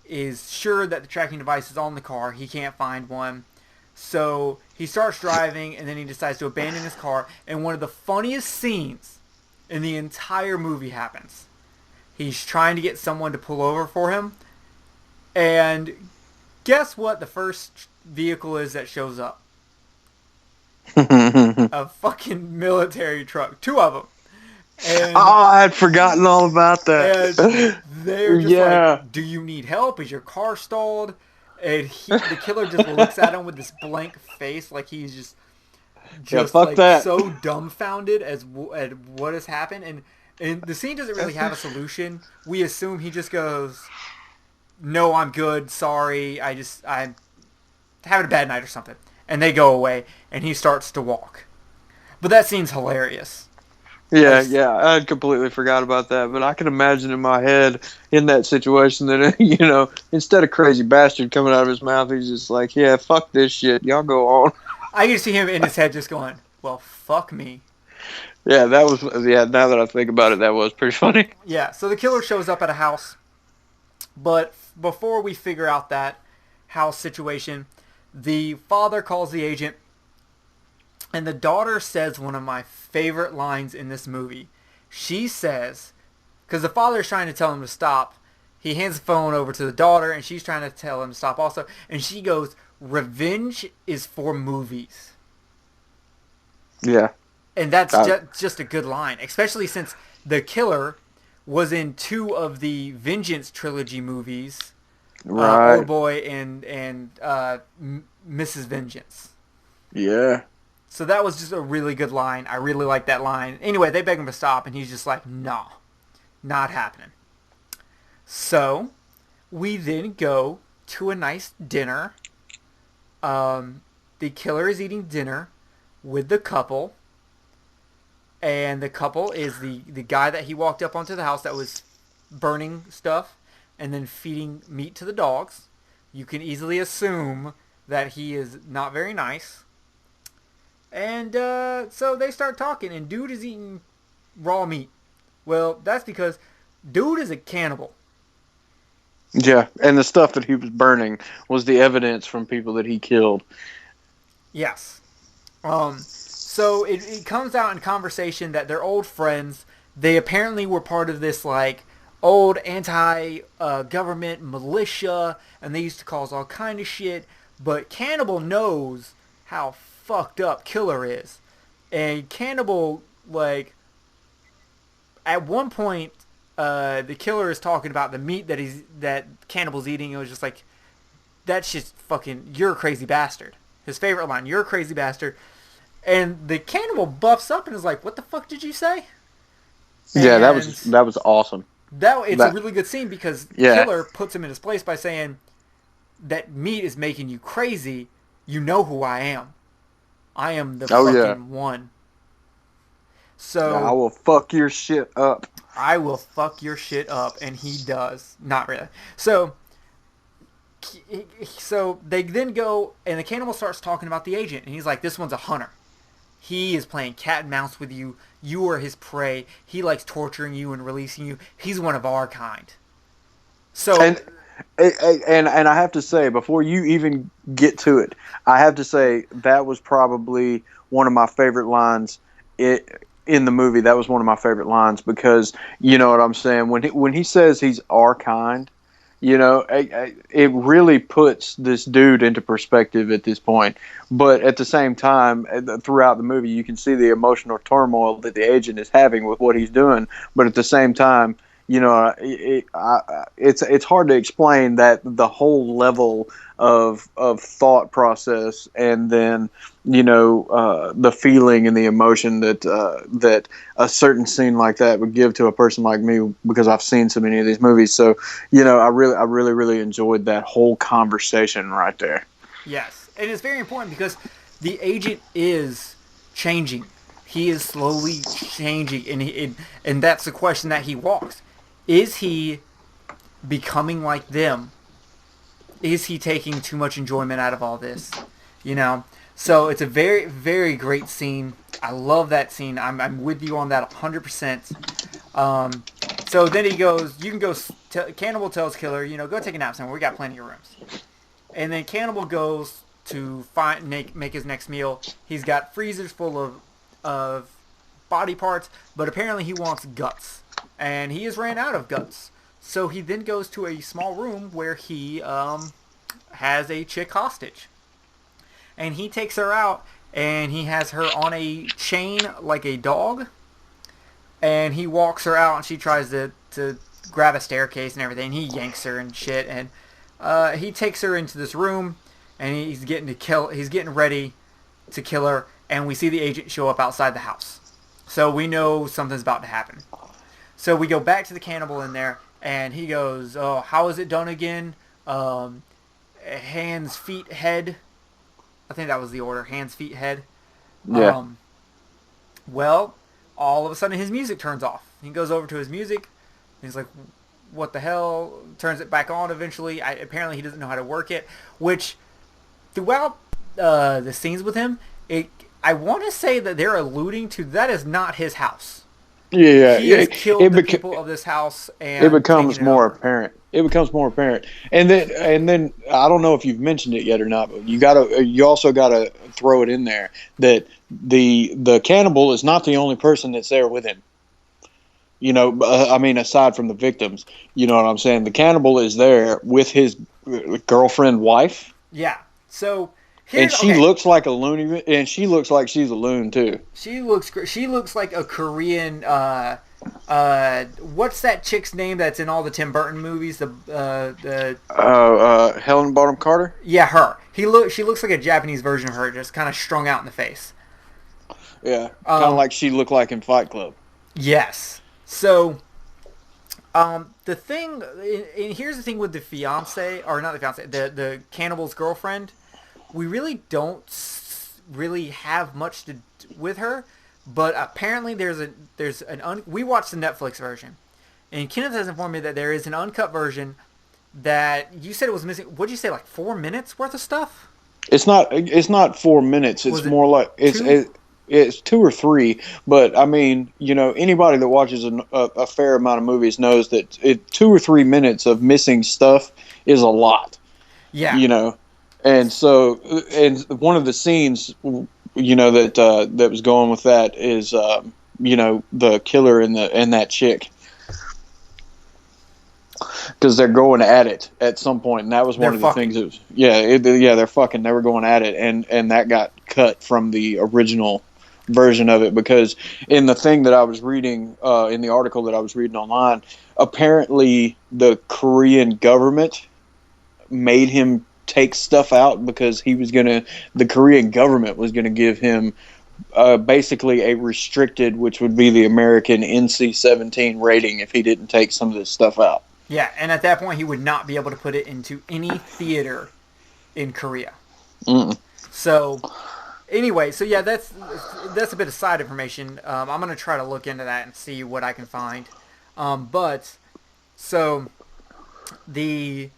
[SPEAKER 1] is sure that the tracking device is on the car. He can't find one. So he starts driving, and then he decides to abandon his car. And one of the funniest scenes in the entire movie happens. He's trying to get someone to pull over for him. And guess what the first vehicle is that shows up? A fucking military truck. 2 of them. And,
[SPEAKER 2] I had forgotten all about that.
[SPEAKER 1] And they're just like, do you need help? Is your car stalled? And the killer just looks at him with this blank face like he's just so dumbfounded at what has happened. And the scene doesn't really have a solution. We assume he just goes, no, I'm good. Sorry. I'm having a bad night or something. And they go away, and he starts to walk. But that scene's hilarious.
[SPEAKER 2] Yeah, I had completely forgot about that, but I can imagine in my head in that situation that, instead of crazy bastard coming out of his mouth, he's just like, yeah, fuck this shit, y'all go on.
[SPEAKER 1] I can see him in his head just going, well, fuck me.
[SPEAKER 2] Yeah, now that I think about it, that was pretty funny.
[SPEAKER 1] Yeah, so the killer shows up at a house, but before we figure out that house situation, the father calls the agent. And the daughter says one of my favorite lines in this movie. She says, because the father is trying to tell him to stop, he hands the phone over to the daughter, and she's trying to tell him to stop also. And she goes, revenge is for movies.
[SPEAKER 2] Yeah.
[SPEAKER 1] And that's just a good line, especially since the killer was in 2 of the Vengeance trilogy movies.
[SPEAKER 2] Right.
[SPEAKER 1] Old Boy and Mrs. Vengeance.
[SPEAKER 2] Yeah.
[SPEAKER 1] So that was just a really good line. I really like that line. Anyway, they beg him to stop, and he's just like, no, not happening. So we then go to a nice dinner. The killer is eating dinner with the couple. And the couple is the guy that he walked up onto the house that was burning stuff and then feeding meat to the dogs. You can easily assume that he is not very nice. And so they start talking, and dude is eating raw meat. Well, that's because dude is a cannibal.
[SPEAKER 2] Yeah, and the stuff that he was burning was the evidence from people that he killed.
[SPEAKER 1] Yes. So it comes out in conversation that they're old friends. They apparently were part of this, old anti-government militia, and they used to cause all kind of shit. But Cannibal knows how fucked up Killer is. And Cannibal, like, at one point, the Killer is talking about the meat that Cannibal's eating. It was just like, that's just fucking, you're a crazy bastard. His favorite line, you're a crazy bastard. And the Cannibal buffs up and is like, what the fuck did you say?
[SPEAKER 2] Yeah,
[SPEAKER 1] And
[SPEAKER 2] that was awesome.
[SPEAKER 1] It's a really good scene because Killer puts him in his place by saying, that meat is making you crazy. You know who I am. I am the fucking one. So
[SPEAKER 2] I will fuck your shit up.
[SPEAKER 1] I will fuck your shit up, and he does. Not really. So they then go, and the Cannibal starts talking about the agent, and he's like, this one's a hunter. He is playing cat and mouse with you. You are his prey. He likes torturing you and releasing you. He's one of our kind. So...
[SPEAKER 2] And I have to say, before you even get to it, I have to say that was probably one of my favorite lines in the movie. That was one of my favorite lines because, you know what I'm saying? When he says he's our kind, you know, it really puts this dude into perspective at this point. But at the same time, throughout the movie, you can see the emotional turmoil that the agent is having with what he's doing. But at the same time, you know, it's hard to explain that the whole level of thought process, and then, you know, the feeling and the emotion that a certain scene like that would give to a person like me, because I've seen so many of these movies. So, you know, I really enjoyed that whole conversation right there.
[SPEAKER 1] Yes, and it's very important because the agent is changing. He is slowly changing, and that's the question that he walks. Is he becoming like them? Is he taking too much enjoyment out of all this? You know? So it's a very, very great scene. I love that scene. I'm with you on that 100%. So then he goes, you can go, Cannibal tells Killer, you know, go take a nap somewhere. We got plenty of rooms. And then Cannibal goes to make his next meal. He's got freezers full of body parts, but apparently he wants guts. And he has ran out of guts. So he then goes to a small room where he has a chick hostage. And he takes her out, and he has her on a chain like a dog. And he walks her out, and she tries to grab a staircase and everything. He yanks her and shit. And he takes her into this room, and he's getting ready to kill her. And we see the agent show up outside the house. So we know something's about to happen. So we go back to the Cannibal in there, and he goes, oh, how is it done again? Hands, feet, head. I think that was the order. Hands, feet, head.
[SPEAKER 2] Yeah.
[SPEAKER 1] Well, all of a sudden his music turns off. He goes over to his music. He's like, what the hell? Turns it back on eventually. Apparently he doesn't know how to work it, which throughout the scenes with him, I want to say that they're alluding to that is not his house.
[SPEAKER 2] Yeah,
[SPEAKER 1] he has killed the people of this house, and
[SPEAKER 2] it becomes more apparent. It becomes more apparent, and then I don't know if you've mentioned it yet or not, but you also gotta throw it in there that the Cannibal is not the only person that's there with him. You know, I mean, aside from the victims, you know what I'm saying. The Cannibal is there with his girlfriend, wife.
[SPEAKER 1] Yeah. So.
[SPEAKER 2] And she looks like a loony, and she looks like she's a loon too.
[SPEAKER 1] She looks like a Korean. What's that chick's name that's in all the Tim Burton movies? Helen
[SPEAKER 2] Bonham Carter.
[SPEAKER 1] Yeah, her. She looks like a Japanese version of her, just kind of strung out in the face.
[SPEAKER 2] Yeah, kind of like she looked like in Fight Club.
[SPEAKER 1] Yes. So, the thing, and here's the thing with the fiance, or not the fiance, the Cannibal's girlfriend. We really don't really have much to with her, but apparently we watched the Netflix version, and Kenneth has informed me that there is an uncut version that you said it was missing. What'd you say, like 4 minutes worth of stuff?
[SPEAKER 2] It's not 4 minutes. It's more like it's 2 or 3. But I mean, you know, anybody that watches a fair amount of movies knows that 2 or 3 minutes of missing stuff is a lot.
[SPEAKER 1] Yeah,
[SPEAKER 2] you know. And so, and one of the scenes, you know, that was going with that is, you know, the killer and that chick, because they're going at it at some point, and that was one of the things. That was, they're fucking. They were going at it, and that got cut from the original version of it, because in the thing that I was reading, in the article that I was reading online, apparently the Korean government made him take stuff out because the Korean government was gonna give him basically a restricted, which would be the American NC-17 rating if he didn't take some of this stuff out.
[SPEAKER 1] Yeah, and at that point, he would not be able to put it into any theater in Korea.
[SPEAKER 2] Mm.
[SPEAKER 1] So, anyway, so yeah, that's a bit of side information. I'm gonna try to look into that and see what I can find. But so the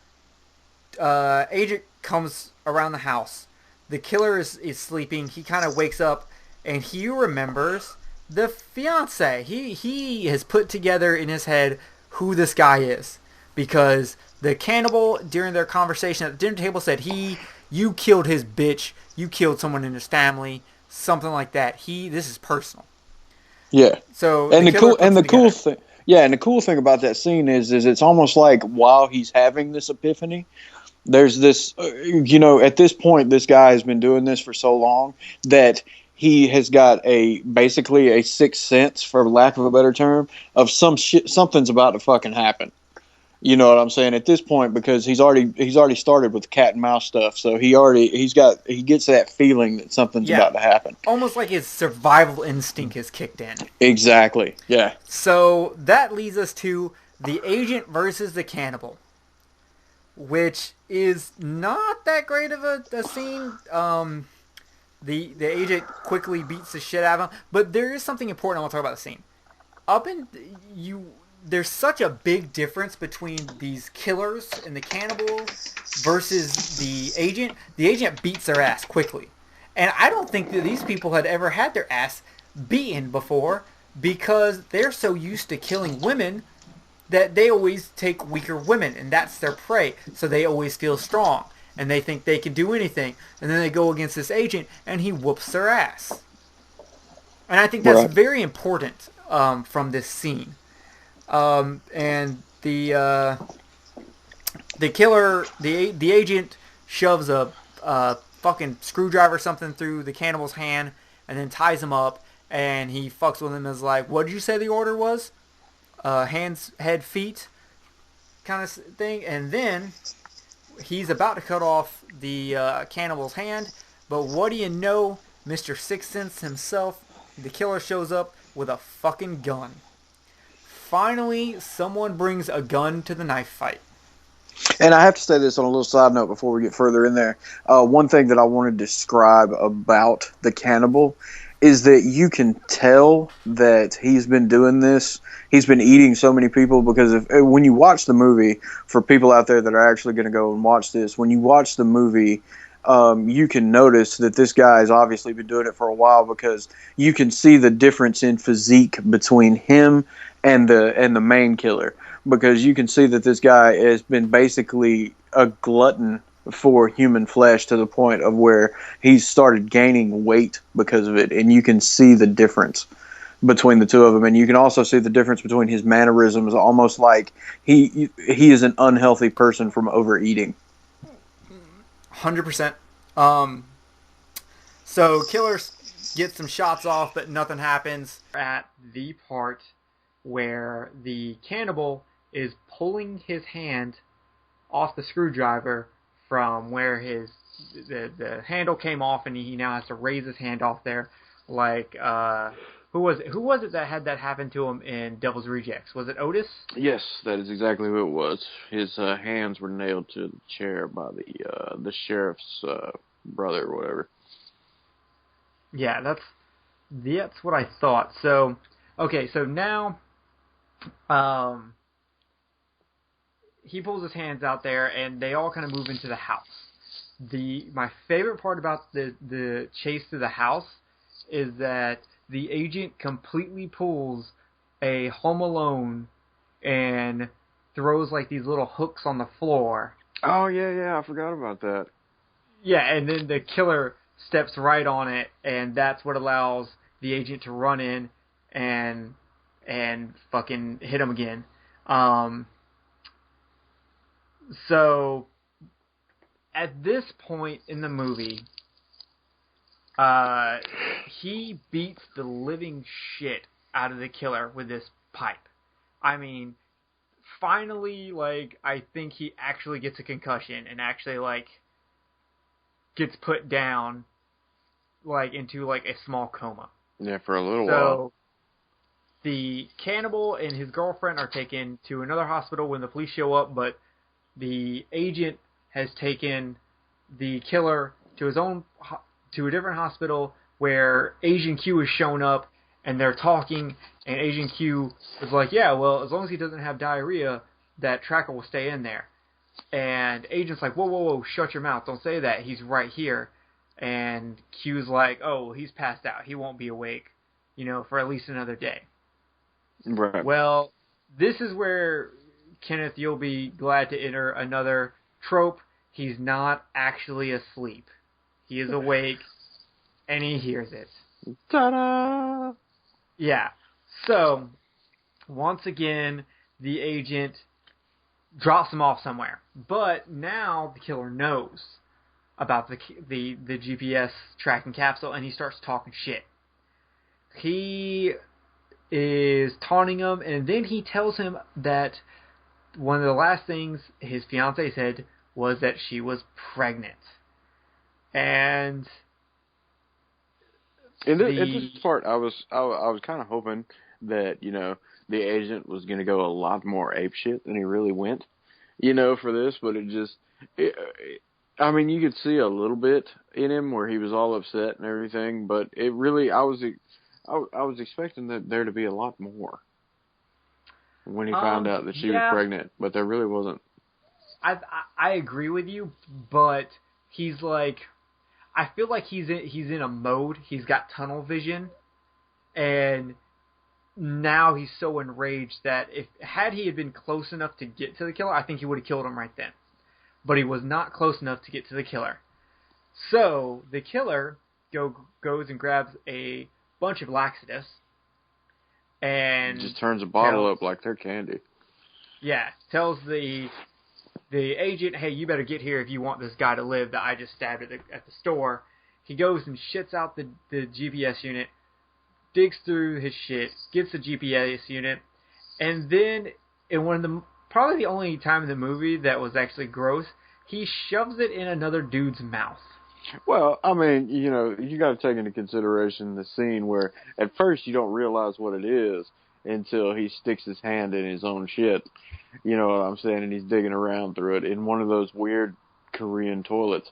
[SPEAKER 1] agent comes around the house. The killer is sleeping. He kind of wakes up and he remembers the fiance. He has put together in his head who this guy is, because the cannibal during their conversation at the dinner table said you killed his bitch, you killed someone in his family, something like that. This is personal.
[SPEAKER 2] Yeah.
[SPEAKER 1] So
[SPEAKER 2] And
[SPEAKER 1] the killer puts it
[SPEAKER 2] the cool
[SPEAKER 1] together.
[SPEAKER 2] thing, yeah, and the cool thing about that scene is it's almost like while he's having this epiphany, there's this, at this point, this guy has been doing this for so long that he has got basically a sixth sense, for lack of a better term, of something's about to fucking happen. You know what I'm saying? At this point, because he's already started with cat and mouse stuff, so he gets that feeling that something's
[SPEAKER 1] Yeah.
[SPEAKER 2] about to happen.
[SPEAKER 1] Almost like his survival instinct has kicked in.
[SPEAKER 2] Exactly. Yeah.
[SPEAKER 1] So that leads us to the agent versus the cannibal, which is not that great of a scene. The agent quickly beats the shit out of him, but there is something important I want to talk about the scene. There's such a big difference between these killers and the cannibal versus the agent. The agent beats their ass quickly, and I don't think that these people had ever had their ass beaten before, because they're so used to killing women that they always take weaker women, and that's their prey. So they always feel strong, and they think they can do anything. And then they go against this agent, and he whoops their ass. And I think that's
[SPEAKER 2] Right.
[SPEAKER 1] very important from this scene. And the killer, the agent shoves a fucking screwdriver or something through the cannibal's hand, and then ties him up. And he fucks with him and is like, "What did you say the order was? Hands, head, feet, kind of thing." And then he's about to cut off the cannibal's hand, but what do you know, Mr. Sixth Sense himself, the killer shows up with a fucking gun. Finally, someone brings a gun to the knife fight.
[SPEAKER 2] And I have to say this on a little side note before we get further in there. One thing that I want to describe about the cannibal is that you can tell that he's been doing this. He's been eating so many people, because when you watch the movie, for people out there that are actually going to go and watch this, when you watch the movie, you can notice that this guy has obviously been doing it for a while, because you can see the difference in physique between him and the main killer, because you can see that this guy has been basically a glutton for human flesh, to the point of where he's started gaining weight because of it, and you can see the difference between the two of them. And you can also see the difference between his mannerisms, almost like he is an unhealthy person from overeating.
[SPEAKER 1] 100%. So killer gets some shots off, but nothing happens. At the part where the cannibal is pulling his hand off the screwdriver from where the handle came off, and he now has to raise his hand off there. Like, who was it that had that happen to him in Devil's Rejects? Was it Otis?
[SPEAKER 3] Yes, that is exactly who it was. His hands were nailed to the chair by the sheriff's brother or whatever.
[SPEAKER 1] Yeah, that's what I thought. So, okay, so now, he pulls his hands out there, and they all kind of move into the house. My favorite part about the chase to the house is that the agent completely pulls a Home Alone and throws like these little hooks on the floor.
[SPEAKER 3] Oh, yeah, I forgot about that.
[SPEAKER 1] Yeah, and then the killer steps right on it, and that's what allows the agent to run in and fucking hit him again. So, at this point in the movie, he beats the living shit out of the killer with this pipe. I mean, finally, like, I think he actually gets a concussion and actually, like, gets put down, like, into, like, a small coma.
[SPEAKER 3] Yeah, for a little while.
[SPEAKER 1] So, the cannibal and his girlfriend are taken to another hospital when the police show up, but the agent has taken the killer to to a different hospital where Agent Q has shown up, and they're talking, and Agent Q is like, yeah, well, as long as he doesn't have diarrhea, that tracker will stay in there. And Agent's like, whoa, whoa, whoa, shut your mouth, don't say that, he's right here. And Q's like, oh, he's passed out, he won't be awake, for at least another day.
[SPEAKER 3] Right.
[SPEAKER 1] Well, this is where, Kenneth, you'll be glad to enter another trope. He's not actually asleep. He is awake, and he hears it.
[SPEAKER 3] Ta-da!
[SPEAKER 1] Yeah. So, once again, the agent drops him off somewhere. But now the killer knows about the GPS tracking capsule, and he starts talking shit. He is taunting him, and then he tells him that one of the last things his fiancée said was that she was pregnant. And
[SPEAKER 3] in this part, I was kind of hoping that the agent was going to go a lot more apeshit than he really went, for this. But I mean, you could see a little bit in him where he was all upset and everything. But it really, I was expecting that there to be a lot more when he found out that she was pregnant, but there really wasn't.
[SPEAKER 1] I agree with you, but he's like, I feel like he's in a mode. He's got tunnel vision, and now he's so enraged that had he been close enough to get to the killer, I think he would have killed him right then. But he was not close enough to get to the killer. So the killer goes and grabs a bunch of laxatives and
[SPEAKER 3] just turns a bottle up like they're candy.
[SPEAKER 1] Yeah, tells the agent, hey, you better get here if you want this guy to live that I just stabbed at the store. He goes and shits out the GPS unit, digs through his shit, gets the GPS unit, and then in one of the probably the only time in the movie that was actually gross, he shoves it in another dude's mouth.
[SPEAKER 3] Well, I mean, you got to take into consideration the scene where at first you don't realize what it is until he sticks his hand in his own shit. You know what I'm saying? And he's digging around through it in one of those weird Korean toilets.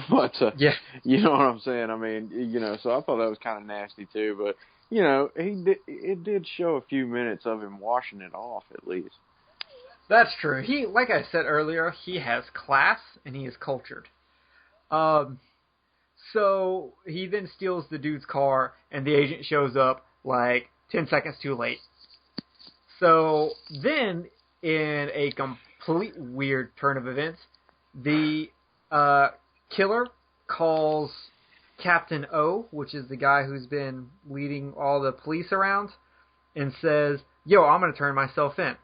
[SPEAKER 3] But,
[SPEAKER 1] yeah.
[SPEAKER 3] You know what I'm saying? I mean, so I thought that was kind of nasty too. But, it did show a few minutes of him washing it off at least.
[SPEAKER 1] That's true. He, like I said earlier, he has class and he is cultured. So he then steals the dude's car, and the agent shows up like 10 seconds too late. So then, in a complete weird turn of events, the killer calls Captain O, which is the guy who's been leading all the police around, and says, yo, I'm going to turn myself in.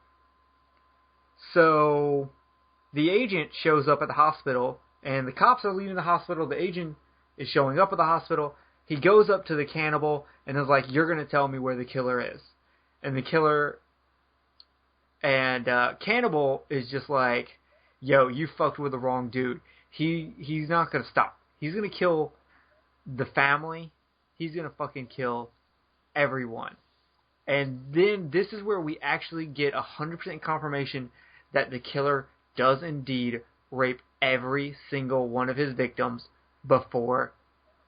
[SPEAKER 1] So the agent shows up at the hospital, and the cops are leaving the hospital. The agent is showing up at the hospital. He goes up to the cannibal and is like, you're going to tell me where the killer is. And the killer and cannibal is just like, yo, you fucked with the wrong dude. He's not going to stop. He's going to kill the family. He's going to fucking kill everyone. And then this is where we actually get 100% confirmation that the killer does indeed rape every single one of his victims before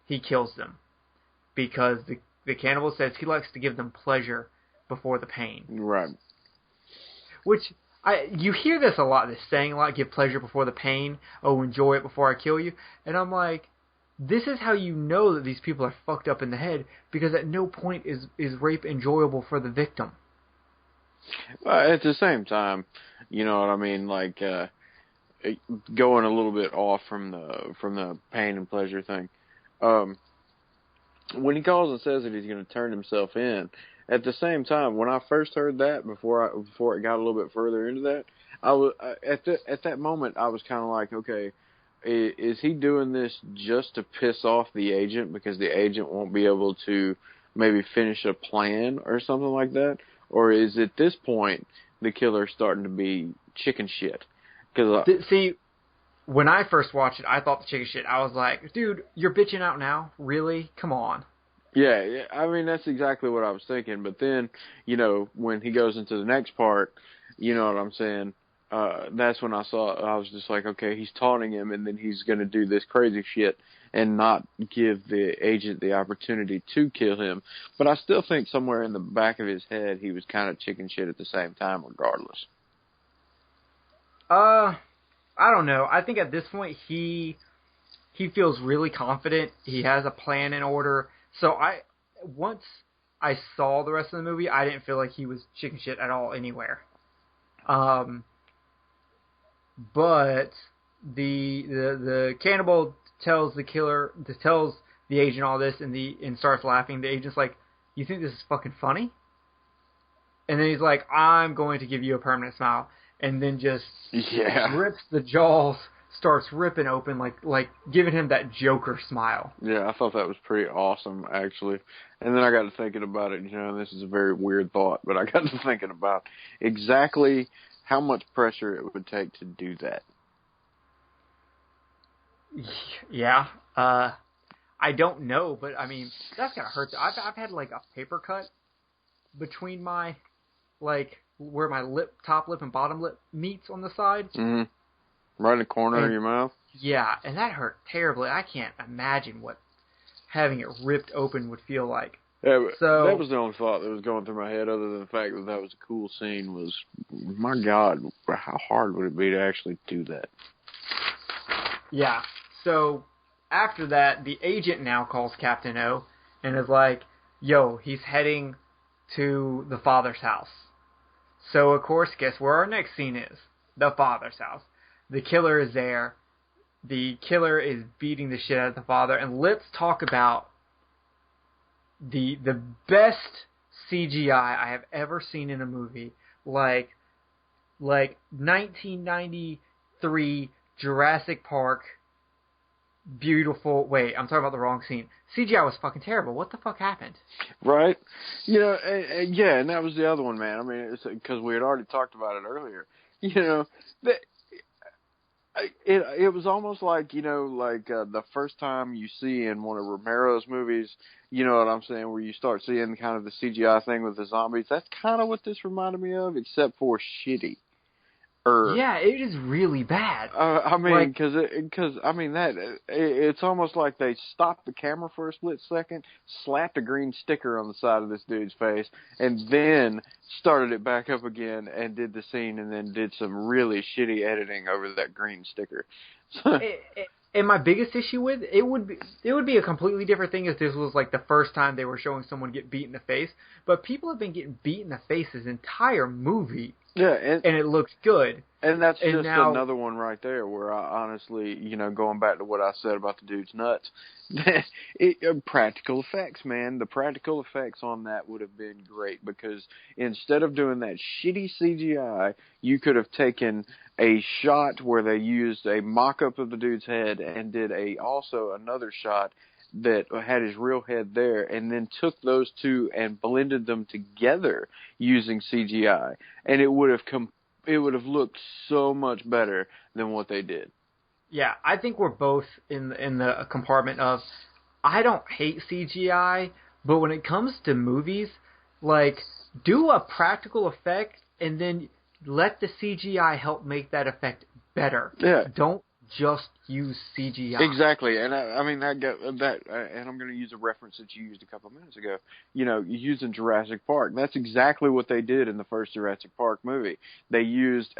[SPEAKER 1] he kills them. Because the cannibal says he likes to give them pleasure before the pain.
[SPEAKER 3] Right.
[SPEAKER 1] Which, you hear this a lot, this saying a lot, give pleasure before the pain, oh, enjoy it before I kill you. And I'm like, this is how you know that these people are fucked up in the head, because at no point is rape enjoyable for the victim.
[SPEAKER 3] At the same time, you know what I mean, like, going a little bit off from the pain and pleasure thing. When he calls and says that he's going to turn himself in, at the same time, when I first heard that, before it got a little bit further into that, I was at that moment I was kind of like, okay, is he doing this just to piss off the agent because the agent won't be able to maybe finish a plan or something like that? Or is at this point the killer starting to be chicken shit? Cause,
[SPEAKER 1] See, when I first watched it, I thought the chicken shit. I was like, dude, you're bitching out now? Really? Come on.
[SPEAKER 3] yeah, I mean, that's exactly what I was thinking. But then, when he goes into the next part, you know what I'm saying? That's when I was just like, okay, he's taunting him, and then he's going to do this crazy shit and not give the agent the opportunity to kill him. But I still think somewhere in the back of his head, he was kind of chicken shit at the same time, regardless.
[SPEAKER 1] I don't know. I think at this point he feels really confident. He has a plan in order. So once I saw the rest of the movie, I didn't feel like he was chicken shit at all anywhere. But the cannibal tells the killer, tells the agent all this, and starts laughing. The agent's like, "You think this is fucking funny?" And then he's like, "I'm going to give you a permanent smile," and then just rips the jaws, starts ripping open, like giving him that Joker smile.
[SPEAKER 3] Yeah, I thought that was pretty awesome, actually. And then I got to thinking about it. This is a very weird thought, but I got to thinking about exactly how much pressure it would take to do that.
[SPEAKER 1] Yeah, I don't know, but I mean that's gotta hurt. I've had like a paper cut between my where my top lip and bottom lip meets on the side.
[SPEAKER 3] Mm-hmm. Right in the corner of your mouth.
[SPEAKER 1] Yeah, and that hurt terribly. I can't imagine what having it ripped open would feel like.
[SPEAKER 3] Yeah, so that was the only thought that was going through my head, other than the fact that was a cool scene. Was, my God, how hard would it be to actually do that?
[SPEAKER 1] Yeah. So after that, the agent now calls Captain O and is like, "Yo, he's heading to the father's house." So of course, guess where our next scene is? The father's house. The killer is there. The killer is beating the shit out of the father. And let's talk about the best CGI I have ever seen in a movie. Like 1993 Jurassic Park. Beautiful. Wait, I'm talking about the wrong scene. CGI was fucking terrible. What the fuck happened?
[SPEAKER 3] Right. And that was the other one, man. I mean, it's because we had already talked about it earlier. It was almost like, the first time you see in one of Romero's movies, you know what I'm saying, where you start seeing kind of the CGI thing with the zombies. That's kind of what this reminded me of, except for shitty.
[SPEAKER 1] Yeah, it is really bad.
[SPEAKER 3] I mean, it's almost like they stopped the camera for a split second, slapped a green sticker on the side of this dude's face, and then started it back up again and did the scene, and then did some really shitty editing over that green sticker.
[SPEAKER 1] And my biggest issue with it would be a completely different thing if this was like the first time they were showing someone get beat in the face. But people have been getting beat in the face this entire movie. Yeah, and it looks good.
[SPEAKER 3] And that's just another one right there where I honestly, going back to what I said about the dude's nuts, practical effects, man. The practical effects on that would have been great because instead of doing that shitty CGI, you could have taken a shot where they used a mock-up of the dude's head and did also another shot that had his real head there, and then took those two and blended them together using CGI, and it would have looked so much better than what they did.
[SPEAKER 1] Yeah, I think we're both in the compartment of I don't hate CGI, but when it comes to movies, do a practical effect and then let the CGI help make that effect better.
[SPEAKER 3] Yeah.
[SPEAKER 1] Don't just use CGI.
[SPEAKER 3] Exactly, and I mean and I'm going to use a reference that you used a couple of minutes ago. You're using Jurassic Park. That's exactly what they did in the first Jurassic Park movie. They used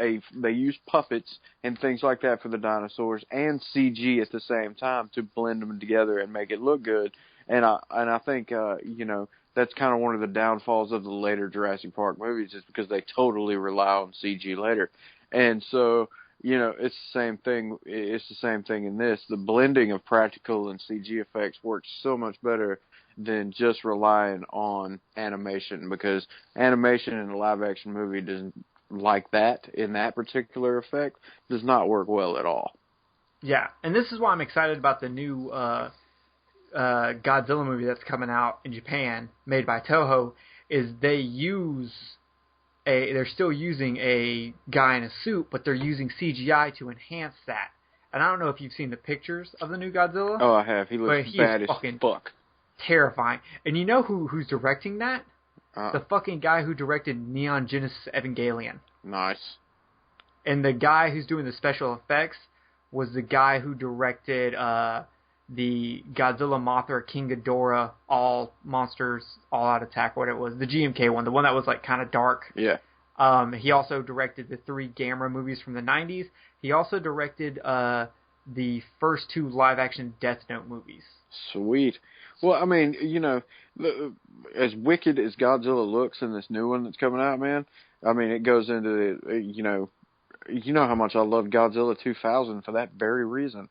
[SPEAKER 3] puppets and things like that for the dinosaurs and CG at the same time to blend them together and make it look good. And I think that's kind of one of the downfalls of the later Jurassic Park movies is because they totally rely on CG later, and so. It's the same thing. It's the same thing in this. The blending of practical and CG effects works so much better than just relying on animation because animation in a live-action movie doesn't like that in that particular effect does not work well at all.
[SPEAKER 1] Yeah, and this is why I'm excited about the new Godzilla movie that's coming out in Japan, made by Toho. Is they're still using a guy in a suit, but they're using CGI to enhance that. And I don't know if you've seen the pictures of the new Godzilla.
[SPEAKER 3] Oh, I have. He looks bad as fuck.
[SPEAKER 1] Terrifying. And you know who's directing that? The fucking guy who directed Neon Genesis Evangelion.
[SPEAKER 3] Nice.
[SPEAKER 1] And the guy who's doing the special effects was the guy who directed the Godzilla, Mothra, King Ghidorah, All Monsters, All Out Attack, what it was. The GMK one, the one that was like kind of dark.
[SPEAKER 3] Yeah.
[SPEAKER 1] He also directed the 3 Gamera movies from the 90s. He also directed the first 2 live-action Death Note movies.
[SPEAKER 3] Sweet. Well, I mean, you know, as wicked as Godzilla looks in this new one that's coming out, man, I mean, it goes into the, you know how much I love Godzilla 2000 for that very reason.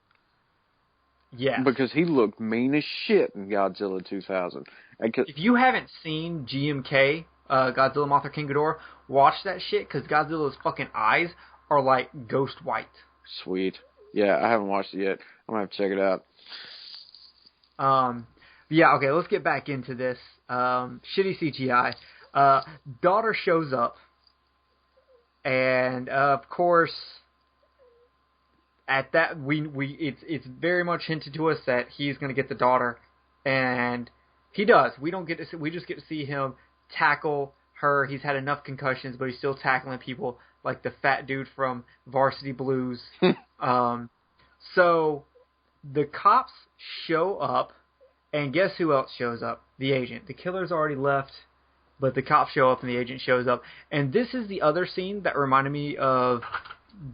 [SPEAKER 1] Yeah.
[SPEAKER 3] Because he looked mean as shit in Godzilla 2000.
[SPEAKER 1] If you haven't seen GMK, Godzilla, Mothra, King Ghidorah, watch that shit, because Godzilla's fucking eyes are like ghost white.
[SPEAKER 3] Sweet. Yeah, I haven't watched it yet. I'm going to have to check it out.
[SPEAKER 1] Yeah, okay, let's get back into this. Shitty CGI. Daughter shows up, and of course, at that it's very much hinted to us that he's going to get the daughter, and he does. We just get to see him tackle her. He's had enough concussions, but he's still tackling people like the fat dude from Varsity Blues. So the cops show up. And guess who else shows up? The agent. The killer's already left, but the cops show up and the agent shows up. And this is the other scene that reminded me of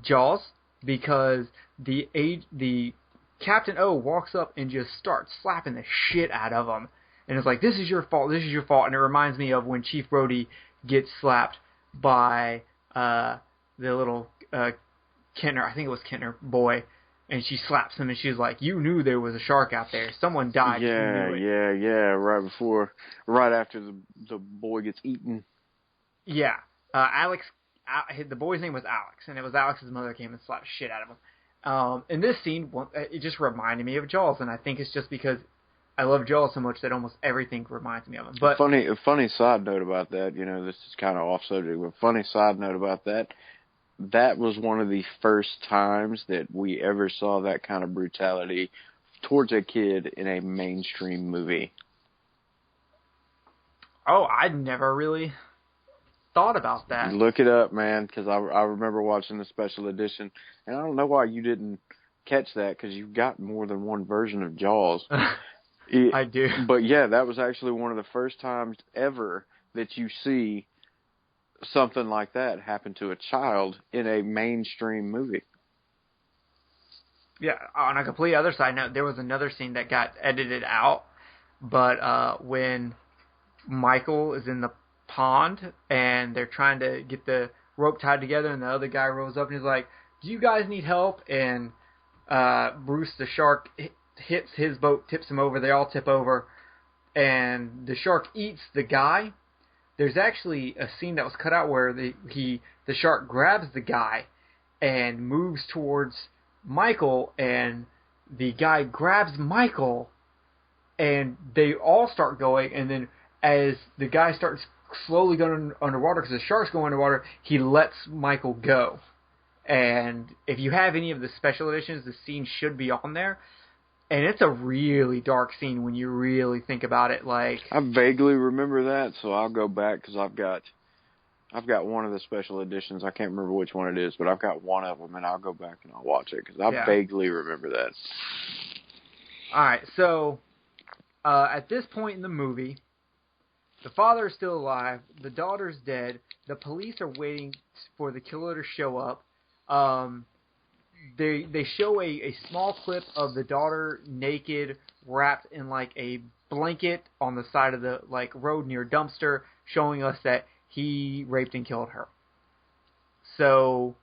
[SPEAKER 1] Jaws, because the Captain O walks up and just starts slapping the shit out of him. And it's like, this is your fault, this is your fault. And it reminds me of when Chief Brody gets slapped by the little Kentner, I think it was Kentner boy. And she slaps him, and she's like, "You knew there was a shark out there. Someone died.
[SPEAKER 3] Yeah, right after the boy gets eaten."
[SPEAKER 1] Yeah, Alex. The boy's name was Alex, and it was Alex's mother came and slapped shit out of him. In this scene, it just reminded me of Jaws, and I think it's just because I love Jaws so much that almost everything reminds me of him. But
[SPEAKER 3] a funny side note about that. You know, this is kind of off subject, but funny side note about that. That was one of the first times that we ever saw that kind of brutality towards a kid in a mainstream movie.
[SPEAKER 1] Oh, I'd never really thought about that.
[SPEAKER 3] Look it up, man, because I remember watching the special edition, and I don't know why you didn't catch that, because you've got more than one version of Jaws.
[SPEAKER 1] I do.
[SPEAKER 3] But yeah, that was actually one of the first times ever that you see something like that happen to a child in a mainstream movie.
[SPEAKER 1] Yeah, on a complete other side note, there was another scene that got edited out, but when Michael is in the pond and they're trying to get the rope tied together, and the other guy rolls up and he's like, "Do you guys need help?" And Bruce the shark hits his boat, tips him over, they all tip over, and the shark eats the guy. There's actually a scene that was cut out where the shark grabs the guy and moves towards Michael, and the guy grabs Michael, and they all start going, and then as the guy starts slowly going underwater, because the shark's going underwater, he lets Michael go. And if you have any of the special editions, the scene should be on there. And it's a really dark scene when you really think about it. Like,
[SPEAKER 3] I vaguely remember that, so I'll go back, because I've got one of the special editions. I can't remember which one it is, but I've got one of them, and I'll go back and I'll watch it, because I vaguely remember that.
[SPEAKER 1] All right, so at this point in the movie, the father is still alive, the daughter's dead, the police are waiting for the killer to show up. They show a small clip of the daughter naked, wrapped in like a blanket on the side of the road near a dumpster, showing us that he raped and killed her. So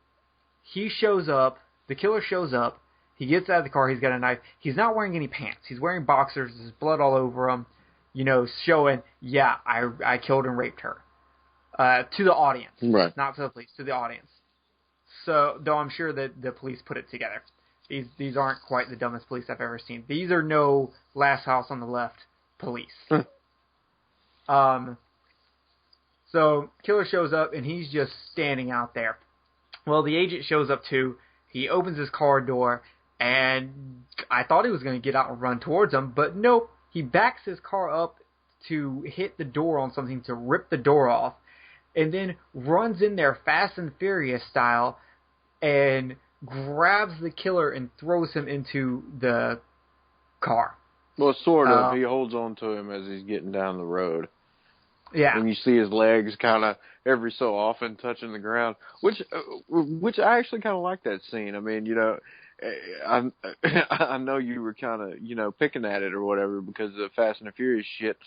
[SPEAKER 1] he shows up, the killer shows up, he gets out of the car, he's got a knife, he's not wearing any pants, he's wearing boxers, there's blood all over him, showing, yeah, I killed and raped her. To the audience.
[SPEAKER 3] Right.
[SPEAKER 1] Not to the police, to the audience. So, though I'm sure that the police put it together. These aren't quite the dumbest police I've ever seen. These are no Last House on the Left police. So killer shows up and he's just standing out there. Well, the agent shows up too. He opens his car door, and I thought he was going to get out and run towards him, but nope. He backs his car up to hit the door on something to rip the door off, and then runs in there Fast and Furious style and grabs the killer and throws him into the car.
[SPEAKER 3] Well, sort of. He holds on to him as he's getting down the road.
[SPEAKER 1] Yeah.
[SPEAKER 3] And you see his legs kind of every so often touching the ground, which I actually kind of like that scene. I mean, you know, I know you were kind of, you know, picking at it or whatever because of the Fast and the Furious shit,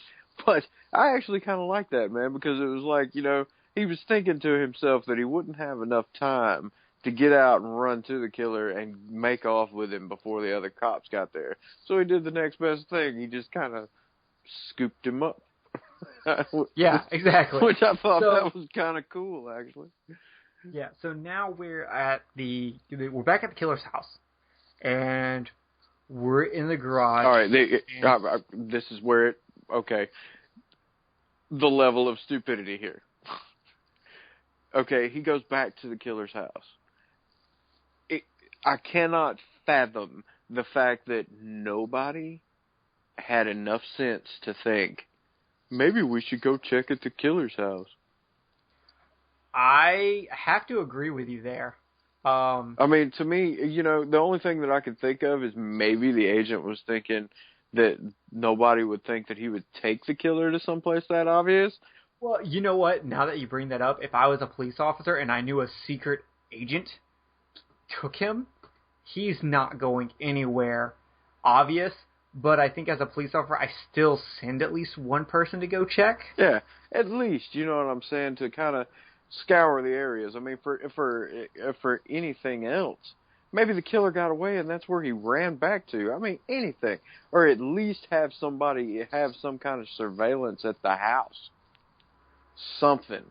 [SPEAKER 3] but I actually kind of like that, man, because it was like, you know, he was thinking to himself that he wouldn't have enough time to get out and run to the killer and make off with him before the other cops got there. So he did the next best thing. He just kind of scooped him up.
[SPEAKER 1] Yeah, exactly.
[SPEAKER 3] Which I thought that was kind of cool, actually.
[SPEAKER 1] Yeah, so now we're back at the killer's house, and we're in the garage.
[SPEAKER 3] All right, this is where the level of stupidity here. Okay, he goes back to the killer's house. I cannot fathom the fact that nobody had enough sense to think, maybe we should go check at the killer's house.
[SPEAKER 1] I have to agree with you there.
[SPEAKER 3] I mean, to me, you know, the only thing that I can think of is maybe the agent was thinking that nobody would think that he would take the killer to someplace that obvious.
[SPEAKER 1] Well, you know what? Now that you bring that up, if I was a police officer and I knew a secret agent took him, he's not going anywhere obvious. But I think as a police officer, I still send at least one person to go check.
[SPEAKER 3] Yeah, at least, you know what I'm saying, to kind of scour the areas. I mean, for anything else, maybe the killer got away and that's where he ran back to. I mean, anything. Or at least have somebody have some kind of surveillance at the house. Something.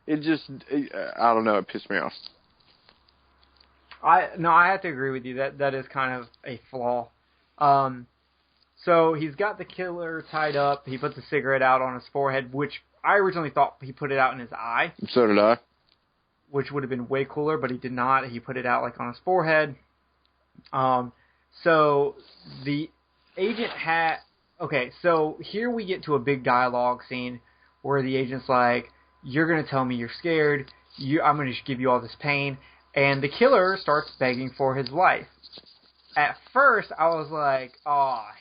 [SPEAKER 3] It just, I don't know, it pissed me off.
[SPEAKER 1] I have to agree with you. That is kind of a flaw. So he's got the killer tied up. He puts a cigarette out on his forehead, which I originally thought he put it out in his eye.
[SPEAKER 3] So did I.
[SPEAKER 1] Which would have been way cooler, but he did not. He put it out like on his forehead. So the agent had... Okay, so here we get to a big dialogue scene where the agent's like, you're going to tell me you're scared. I'm going to just give you all this pain. And the killer starts begging for his life. At first, I was like,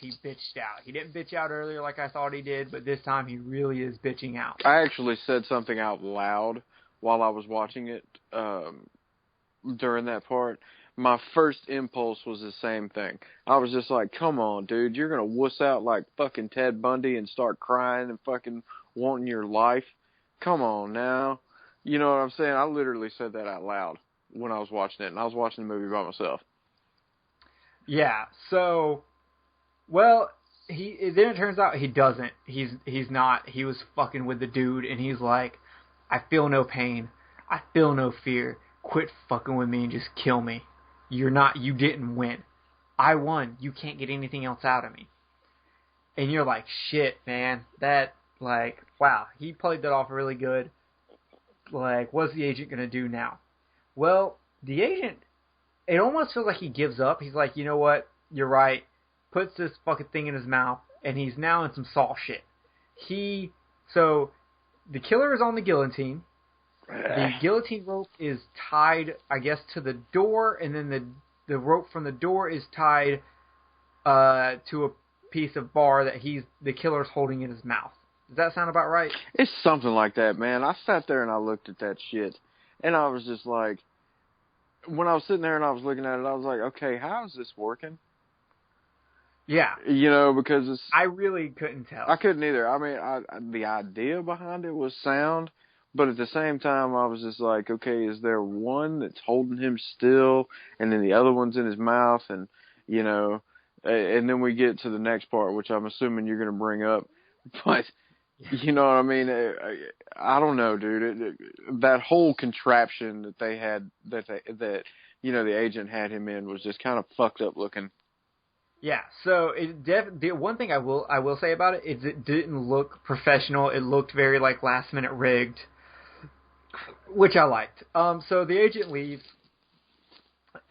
[SPEAKER 1] he bitched out. He didn't bitch out earlier like I thought he did, but this time he really is bitching out.
[SPEAKER 3] I actually said something out loud while I was watching it during that part. My first impulse was the same thing. I was just like, come on, dude, you're going to wuss out like fucking Ted Bundy and start crying and fucking wanting your life? Come on now. You know what I'm saying? I literally said that out loud when I was watching it, and I was watching the movie by myself.
[SPEAKER 1] Yeah, so, well, then it turns out he doesn't. He's not. He was fucking with the dude, and he's like, I feel no pain. I feel no fear. Quit fucking with me and just kill me. You didn't win. I won. You can't get anything else out of me. And you're like, shit, man. That, like, wow. He played that off really good. Like, what's the agent going to do now? Well, the agent... It almost feels like he gives up. He's like, you know what? You're right. Puts this fucking thing in his mouth, and he's now in some Saw shit. So, the killer is on the guillotine. The guillotine rope is tied, I guess, to the door, and then the rope from the door is tied to a piece of bar that the killer's holding in his mouth. Does that sound about right?
[SPEAKER 3] It's something like that, man. I sat there and I looked at that shit, and I was just like, when I was sitting there and I was looking at it, I was like, okay, how is this working?
[SPEAKER 1] Yeah.
[SPEAKER 3] You know, because
[SPEAKER 1] I really couldn't tell.
[SPEAKER 3] I couldn't either. I mean, the idea behind it was sound, but at the same time, I was just like, okay, is there one that's holding him still, and then the other one's in his mouth, and, you know, and then we get to the next part, which I'm assuming you're going to bring up, but... You know what I mean? I don't know, dude. That whole contraption that they had, that the agent had him in was just kind of fucked up looking.
[SPEAKER 1] Yeah, so the one thing I will say about it is it didn't look professional. It looked very like last minute rigged, which I liked. So the agent leaves,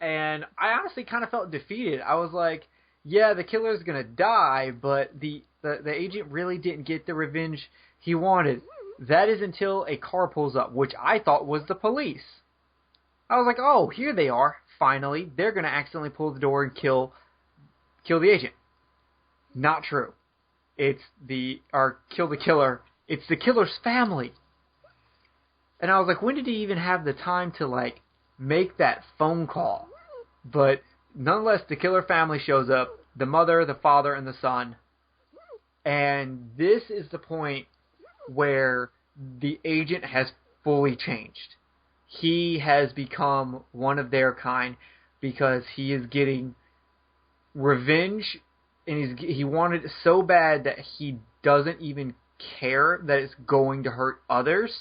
[SPEAKER 1] and I honestly kind of felt defeated. I was like, yeah, the killer's gonna die, but the agent really didn't get the revenge he wanted. That is until a car pulls up, which I thought was the police. I was like, oh, here they are. Finally, they're gonna accidentally pull the door and kill the agent. Not true. Kill the killer. It's the killer's family. And I was like, when did he even have the time to, like, make that phone call? But nonetheless, the killer family shows up. The mother, the father, and the son. And this is the point where the agent has fully changed. He has become one of their kind because he is getting revenge, and he wanted it so bad that he doesn't even care that it's going to hurt others,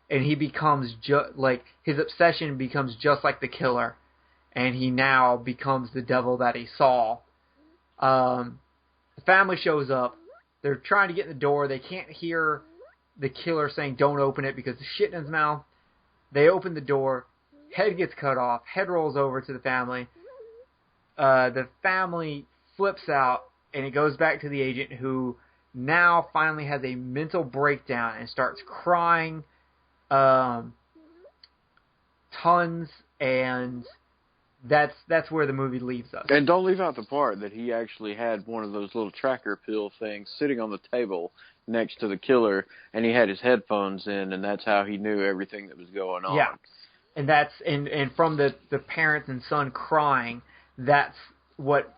[SPEAKER 1] and he becomes his obsession becomes just like the killer, and he now becomes the devil that he saw. The family shows up. They're trying to get in the door. They can't hear the killer saying don't open it because the shit in his mouth. They open the door. Head gets cut off. Head rolls over to the family. The family flips out, and it goes back to the agent, who now finally has a mental breakdown and starts crying tons, and that's where the movie leaves us.
[SPEAKER 3] And don't leave out the part that he actually had one of those little tracker pill things sitting on the table next to the killer, and he had his headphones in, and that's how he knew everything that was going on.
[SPEAKER 1] Yeah, and that's and from the parents and son crying, that's what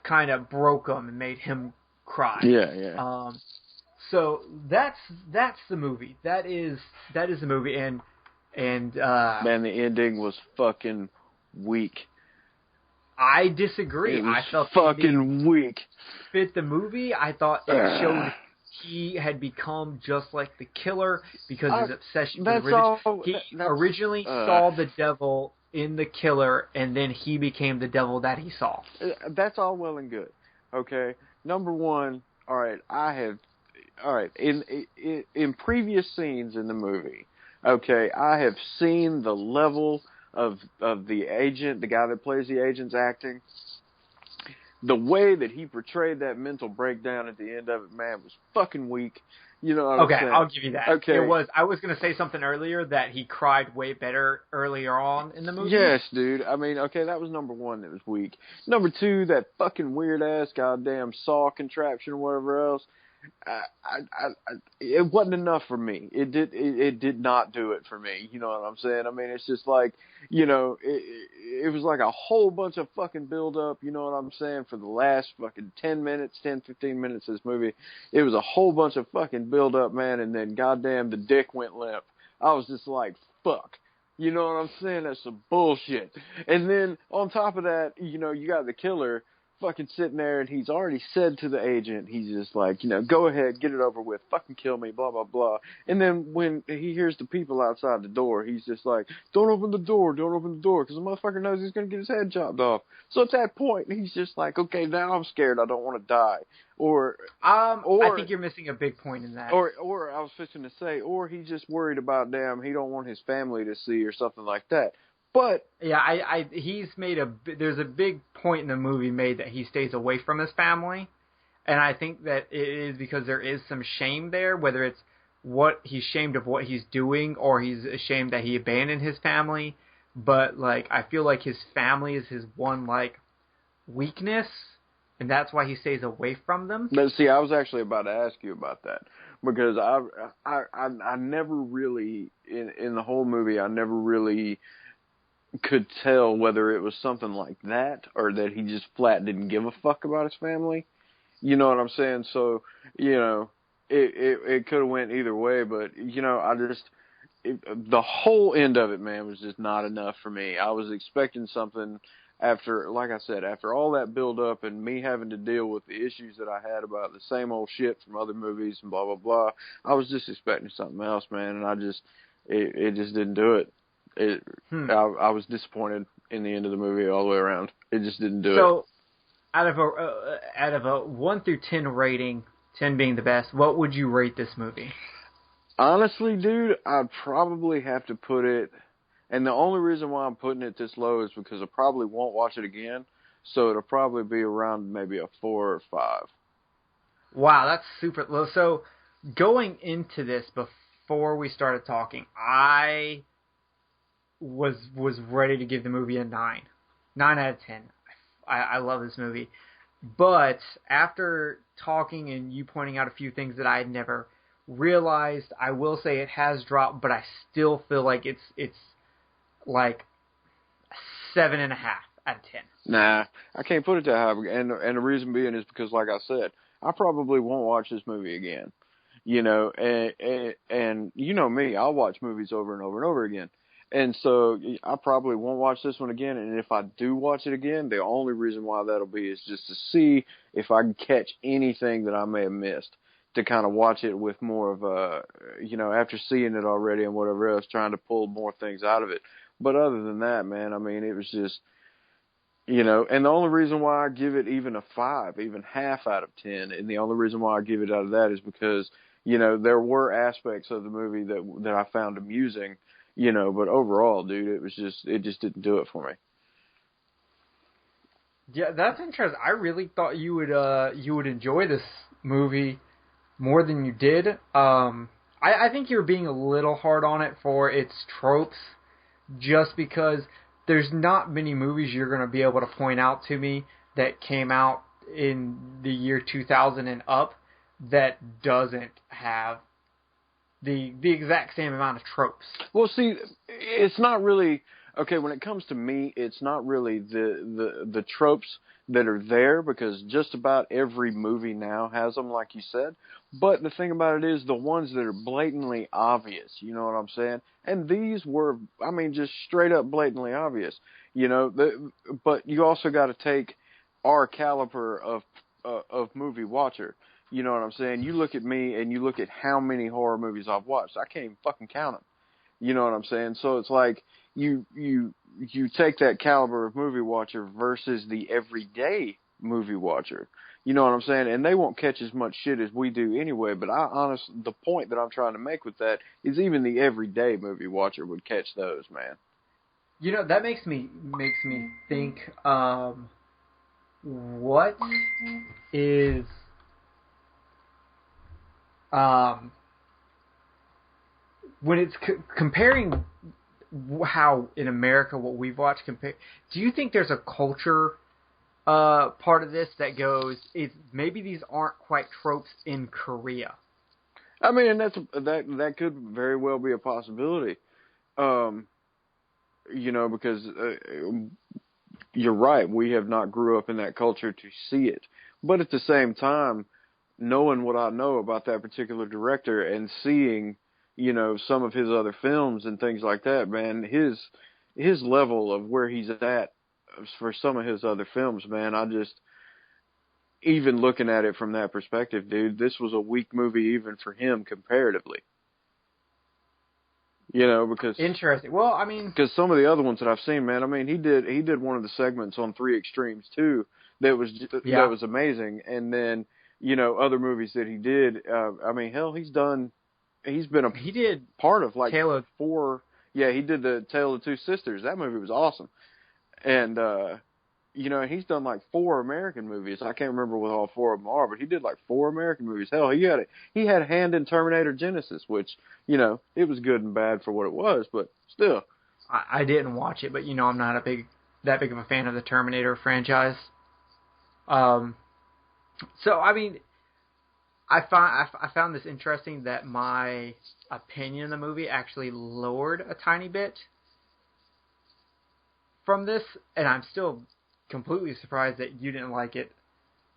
[SPEAKER 1] kind of broke him and made him cry.
[SPEAKER 3] Yeah.
[SPEAKER 1] So that's the movie. That is the movie, and
[SPEAKER 3] man, the ending was fucking weak.
[SPEAKER 1] I disagree. I felt
[SPEAKER 3] fucking weak.
[SPEAKER 1] Fit the movie. I thought it showed he had become just like the killer because his obsession with religion. He originally saw the devil in the killer, and then he became the devil that he saw.
[SPEAKER 3] That's all well and good. Okay, number one. All right. In previous scenes in the movie, okay, I have seen the level of the agent, the guy that plays the agent's acting. The way that he portrayed that mental breakdown at the end of it, man, was fucking weak. You know what I'm saying?
[SPEAKER 1] Okay, I'll give you that.
[SPEAKER 3] Okay.
[SPEAKER 1] I was going to say something earlier that he cried way better earlier on in the movie.
[SPEAKER 3] Yes, dude. I mean, okay, that was number one that was weak. Number two, that fucking weird-ass goddamn saw contraption or whatever else. It wasn't enough for me. It did not do it for me. You know what I'm saying? I mean, it's just like, it was like a whole bunch of fucking build up. You know what I'm saying? For the last fucking 15 minutes of this movie, it was a whole bunch of fucking build up, man. And then goddamn, the dick went limp. I was just like, fuck. You know what I'm saying? That's some bullshit. And then on top of that, you got the killer fucking sitting there, and he's already said to the agent, he's just like, go ahead, get it over with, fucking kill me, blah, blah, blah. And then when he hears the people outside the door, he's just like, don't open the door, because the motherfucker knows he's going to get his head chopped off. So at that point, he's just like, okay, now I'm scared, I don't want to die. Or
[SPEAKER 1] I think you're missing a big point in that.
[SPEAKER 3] Or I was fixing to say, or he's just worried about, damn, he don't want his family to see or something like that. But
[SPEAKER 1] yeah, he's made there's a big point in the movie made that he stays away from his family, and I think that it is because there is some shame there, whether it's what he's ashamed of what he's doing or he's ashamed that he abandoned his family. But like, I feel like his family is his one like weakness, and that's why he stays away from them.
[SPEAKER 3] But see, I was actually about to ask you about that, because I never really in the whole movie I never really could tell whether it was something like that or that he just flat didn't give a fuck about his family. You know what I'm saying? So, it could have went either way, but, the whole end of it, man, was just not enough for me. I was expecting something after, like I said, after all that build up and me having to deal with the issues that I had about the same old shit from other movies and blah, blah, blah. I was just expecting something else, man, and it just didn't do it. I was disappointed. in the end of the movie all the way around. It just didn't do it.
[SPEAKER 1] So, out of a 1 through 10 rating, 10 being the best, what would you rate this movie?
[SPEAKER 3] Honestly, dude, I'd probably have to put it, and the only reason why I'm putting it this low is because I probably won't watch it again, so it'll probably be around maybe a 4 or 5.
[SPEAKER 1] Wow, that's super low. So, going into this, before we started talking, I was ready to give the movie a 9. 9 out of 10. I love this movie. But after talking and you pointing out a few things that I had never realized, I will say it has dropped, but I still feel like it's like 7.5 out of 10.
[SPEAKER 3] Nah, I can't put it that high, and the reason being is because, like I said, I probably won't watch this movie again. You know, and you know me, I'll watch movies over and over and over again. And so I probably won't watch this one again. And if I do watch it again, the only reason why that'll be is just to see if I can catch anything that I may have missed, to kind of watch it with more of a, you know, after seeing it already and whatever else, trying to pull more things out of it. But other than that, man, I mean, it was just, you know, and the only reason why I give it even a 5, even half out of 10, and the only reason why I give it out of that is because, you know, there were aspects of the movie that I found amusing, you know, but overall, dude, it just didn't do it for me.
[SPEAKER 1] Yeah, that's interesting. I really thought you would enjoy this movie more than you did. I think you're being a little hard on it for its tropes, just because there's not many movies you're going to be able to point out to me that came out in the year 2000 and up that doesn't have the exact same amount of tropes.
[SPEAKER 3] Well, see, it's not really, okay, when it comes to me, it's not really the tropes that are there, because just about every movie now has them, like you said. But the thing about it is the ones that are blatantly obvious, you know what I'm saying? And these were, I mean, just straight up blatantly obvious, you know. But you also got to take our caliber of movie watcher. You know what I'm saying? You look at me and you look at how many horror movies I've watched. I can't even fucking count them. You know what I'm saying? So it's like you take that caliber of movie watcher versus the everyday movie watcher. You know what I'm saying? And they won't catch as much shit as we do anyway. But the point that I'm trying to make with that is even the everyday movie watcher would catch those, man.
[SPEAKER 1] You know, that makes me think. What is when it's comparing how in America what we've watched compare, do you think there's a culture part of this that goes, maybe these aren't quite tropes in Korea?
[SPEAKER 3] I mean, and that could very well be a possibility. You know, because you're right, we have not grew up in that culture to see it. But at the same time, knowing what I know about that particular director and seeing, you know, some of his other films and things like that, man, his level of where he's at for some of his other films, man, even looking at it from that perspective, dude, this was a weak movie even for him comparatively. You know, because
[SPEAKER 1] interesting. Well, I mean,
[SPEAKER 3] because some of the other ones that I've seen, man, I mean, he did one of the segments on Three Extremes too that was amazing, and then, you know, other movies that he did. I mean, hell, he did part of like four. Yeah, he did the Tale of Two Sisters. That movie was awesome, and you know, he's done like 4 American movies. I can't remember what all 4 of them are, but he did like 4 American movies. Hell, he had a hand in Terminator Genesis, which, you know, it was good and bad for what it was, but still.
[SPEAKER 1] I didn't watch it, but, you know, I'm not that big of a fan of the Terminator franchise. So, I mean, I found this interesting that my opinion of the movie actually lowered a tiny bit from this, and I'm still completely surprised that you didn't like it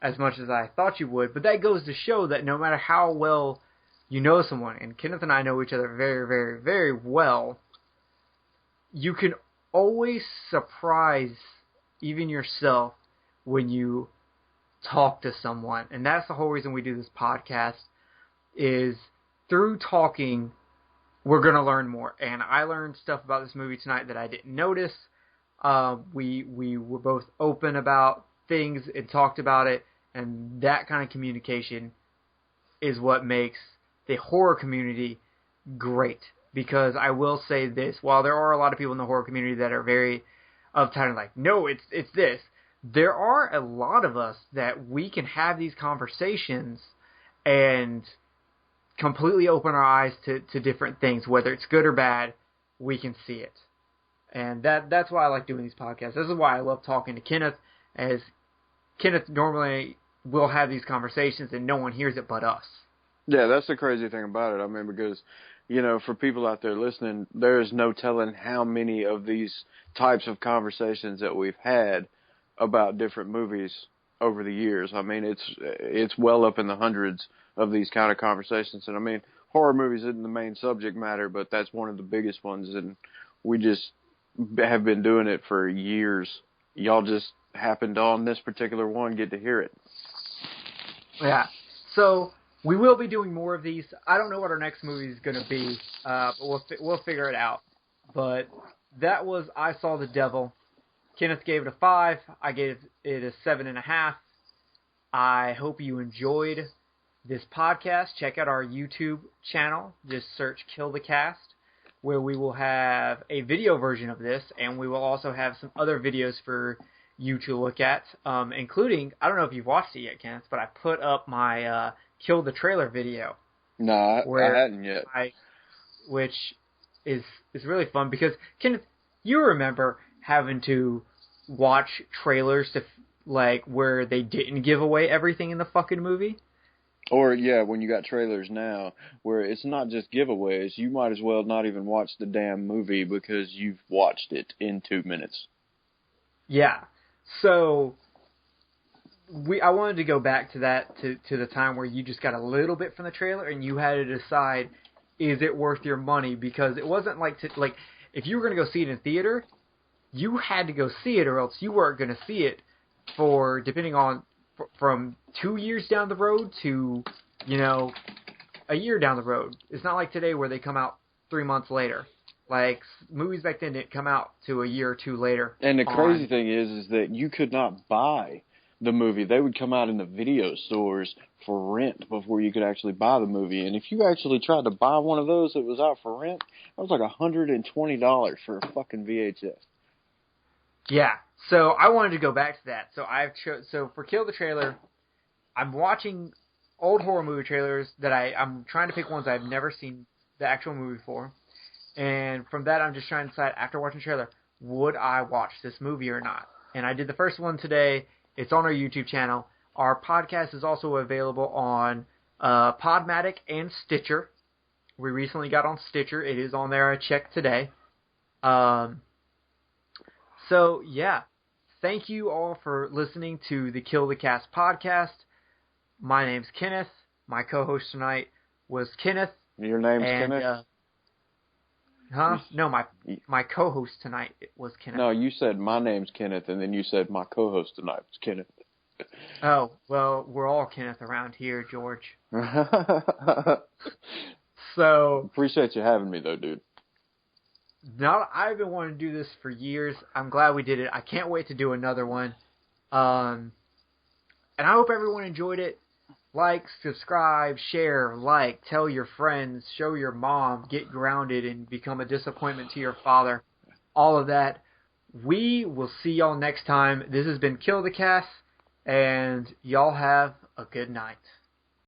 [SPEAKER 1] as much as I thought you would. But that goes to show that no matter how well you know someone, and Kenneth and I know each other very, very, very well, you can always surprise even yourself when you talk to someone. And that's the whole reason we do this podcast, is through talking, we're going to learn more. And I learned stuff about this movie tonight that I didn't notice. We were both open about things and talked about it, and that kind of communication is what makes the horror community great. Because I will say this, while there are a lot of people in the horror community that are very uptight and like, no, it's this, there are a lot of us that we can have these conversations and completely open our eyes to different things, whether it's good or bad, we can see it. And that's why I like doing these podcasts. This is why I love talking to Kenneth, as Kenneth normally will have these conversations and no one hears it but us.
[SPEAKER 3] Yeah, that's the crazy thing about it. I mean, because, you know, for people out there listening, there is no telling how many of these types of conversations that we've had about different movies over the years. I mean, it's well up in the hundreds of these kind of conversations. And I mean, horror movies isn't the main subject matter, but that's one of the biggest ones. And we just have been doing it for years. Y'all just happened on this particular one get to hear it.
[SPEAKER 1] Yeah. So we will be doing more of these. I don't know what our next movie is going to be, but we'll figure it out. But that was I Saw the Devil. Kenneth gave it a 5. I gave it a 7.5. I hope you enjoyed this podcast. Check out our YouTube channel. Just search Kill the Cast, where we will have a video version of this, and we will also have some other videos for you to look at, including, I don't know if you've watched it yet, Kenneth, but I put up my Kill the Trailer video.
[SPEAKER 3] No, I hadn't yet.
[SPEAKER 1] Which is really fun because, Kenneth, you remember having to watch trailers to like where they didn't give away everything in the fucking movie?
[SPEAKER 3] Or, yeah, when you got trailers now, where it's not just giveaways, you might as well not even watch the damn movie because you've watched it in 2 minutes.
[SPEAKER 1] Yeah. So I wanted to go back to that, to the time where you just got a little bit from the trailer and you had to decide, is it worth your money? Because it wasn't like if you were going to go see it in theater, you had to go see it or else you weren't going to see it for, depending on, from 2 years down the road to, you know, a year down the road. It's not like today where they come out 3 months later. Like, movies back then didn't come out to a year or two later.
[SPEAKER 3] And the crazy thing is that you could not buy the movie. They would come out in the video stores for rent before you could actually buy the movie. And if you actually tried to buy one of those that was out for rent, that was like $120 for a fucking VHS.
[SPEAKER 1] Yeah. So I wanted to go back to that. So so for Kill the Trailer, I'm watching old horror movie trailers that I'm trying to pick ones I've never seen the actual movie for. And from that, I'm just trying to decide, after watching the trailer, would I watch this movie or not? And I did the first one today. It's on our YouTube channel. Our podcast is also available on Podomatic and Stitcher. We recently got on Stitcher. It is on there. I checked today. So, yeah. Thank you all for listening to the Kill the Cast podcast. My name's Kenneth. My co-host tonight was Kenneth.
[SPEAKER 3] Your name's Kenneth?
[SPEAKER 1] No, my co-host tonight was Kenneth.
[SPEAKER 3] No, you said my name's Kenneth, and then you said my co-host tonight was Kenneth.
[SPEAKER 1] Oh, well, we're all Kenneth around here, George. So
[SPEAKER 3] appreciate you having me, though, dude.
[SPEAKER 1] I've been wanting to do this for years. I'm glad we did it. I can't wait to do another one. And I hope everyone enjoyed it. Like, subscribe, share, tell your friends, show your mom, get grounded and become a disappointment to your father. All of that. We will see y'all next time. This has been Kill the Cast, and y'all have a good night.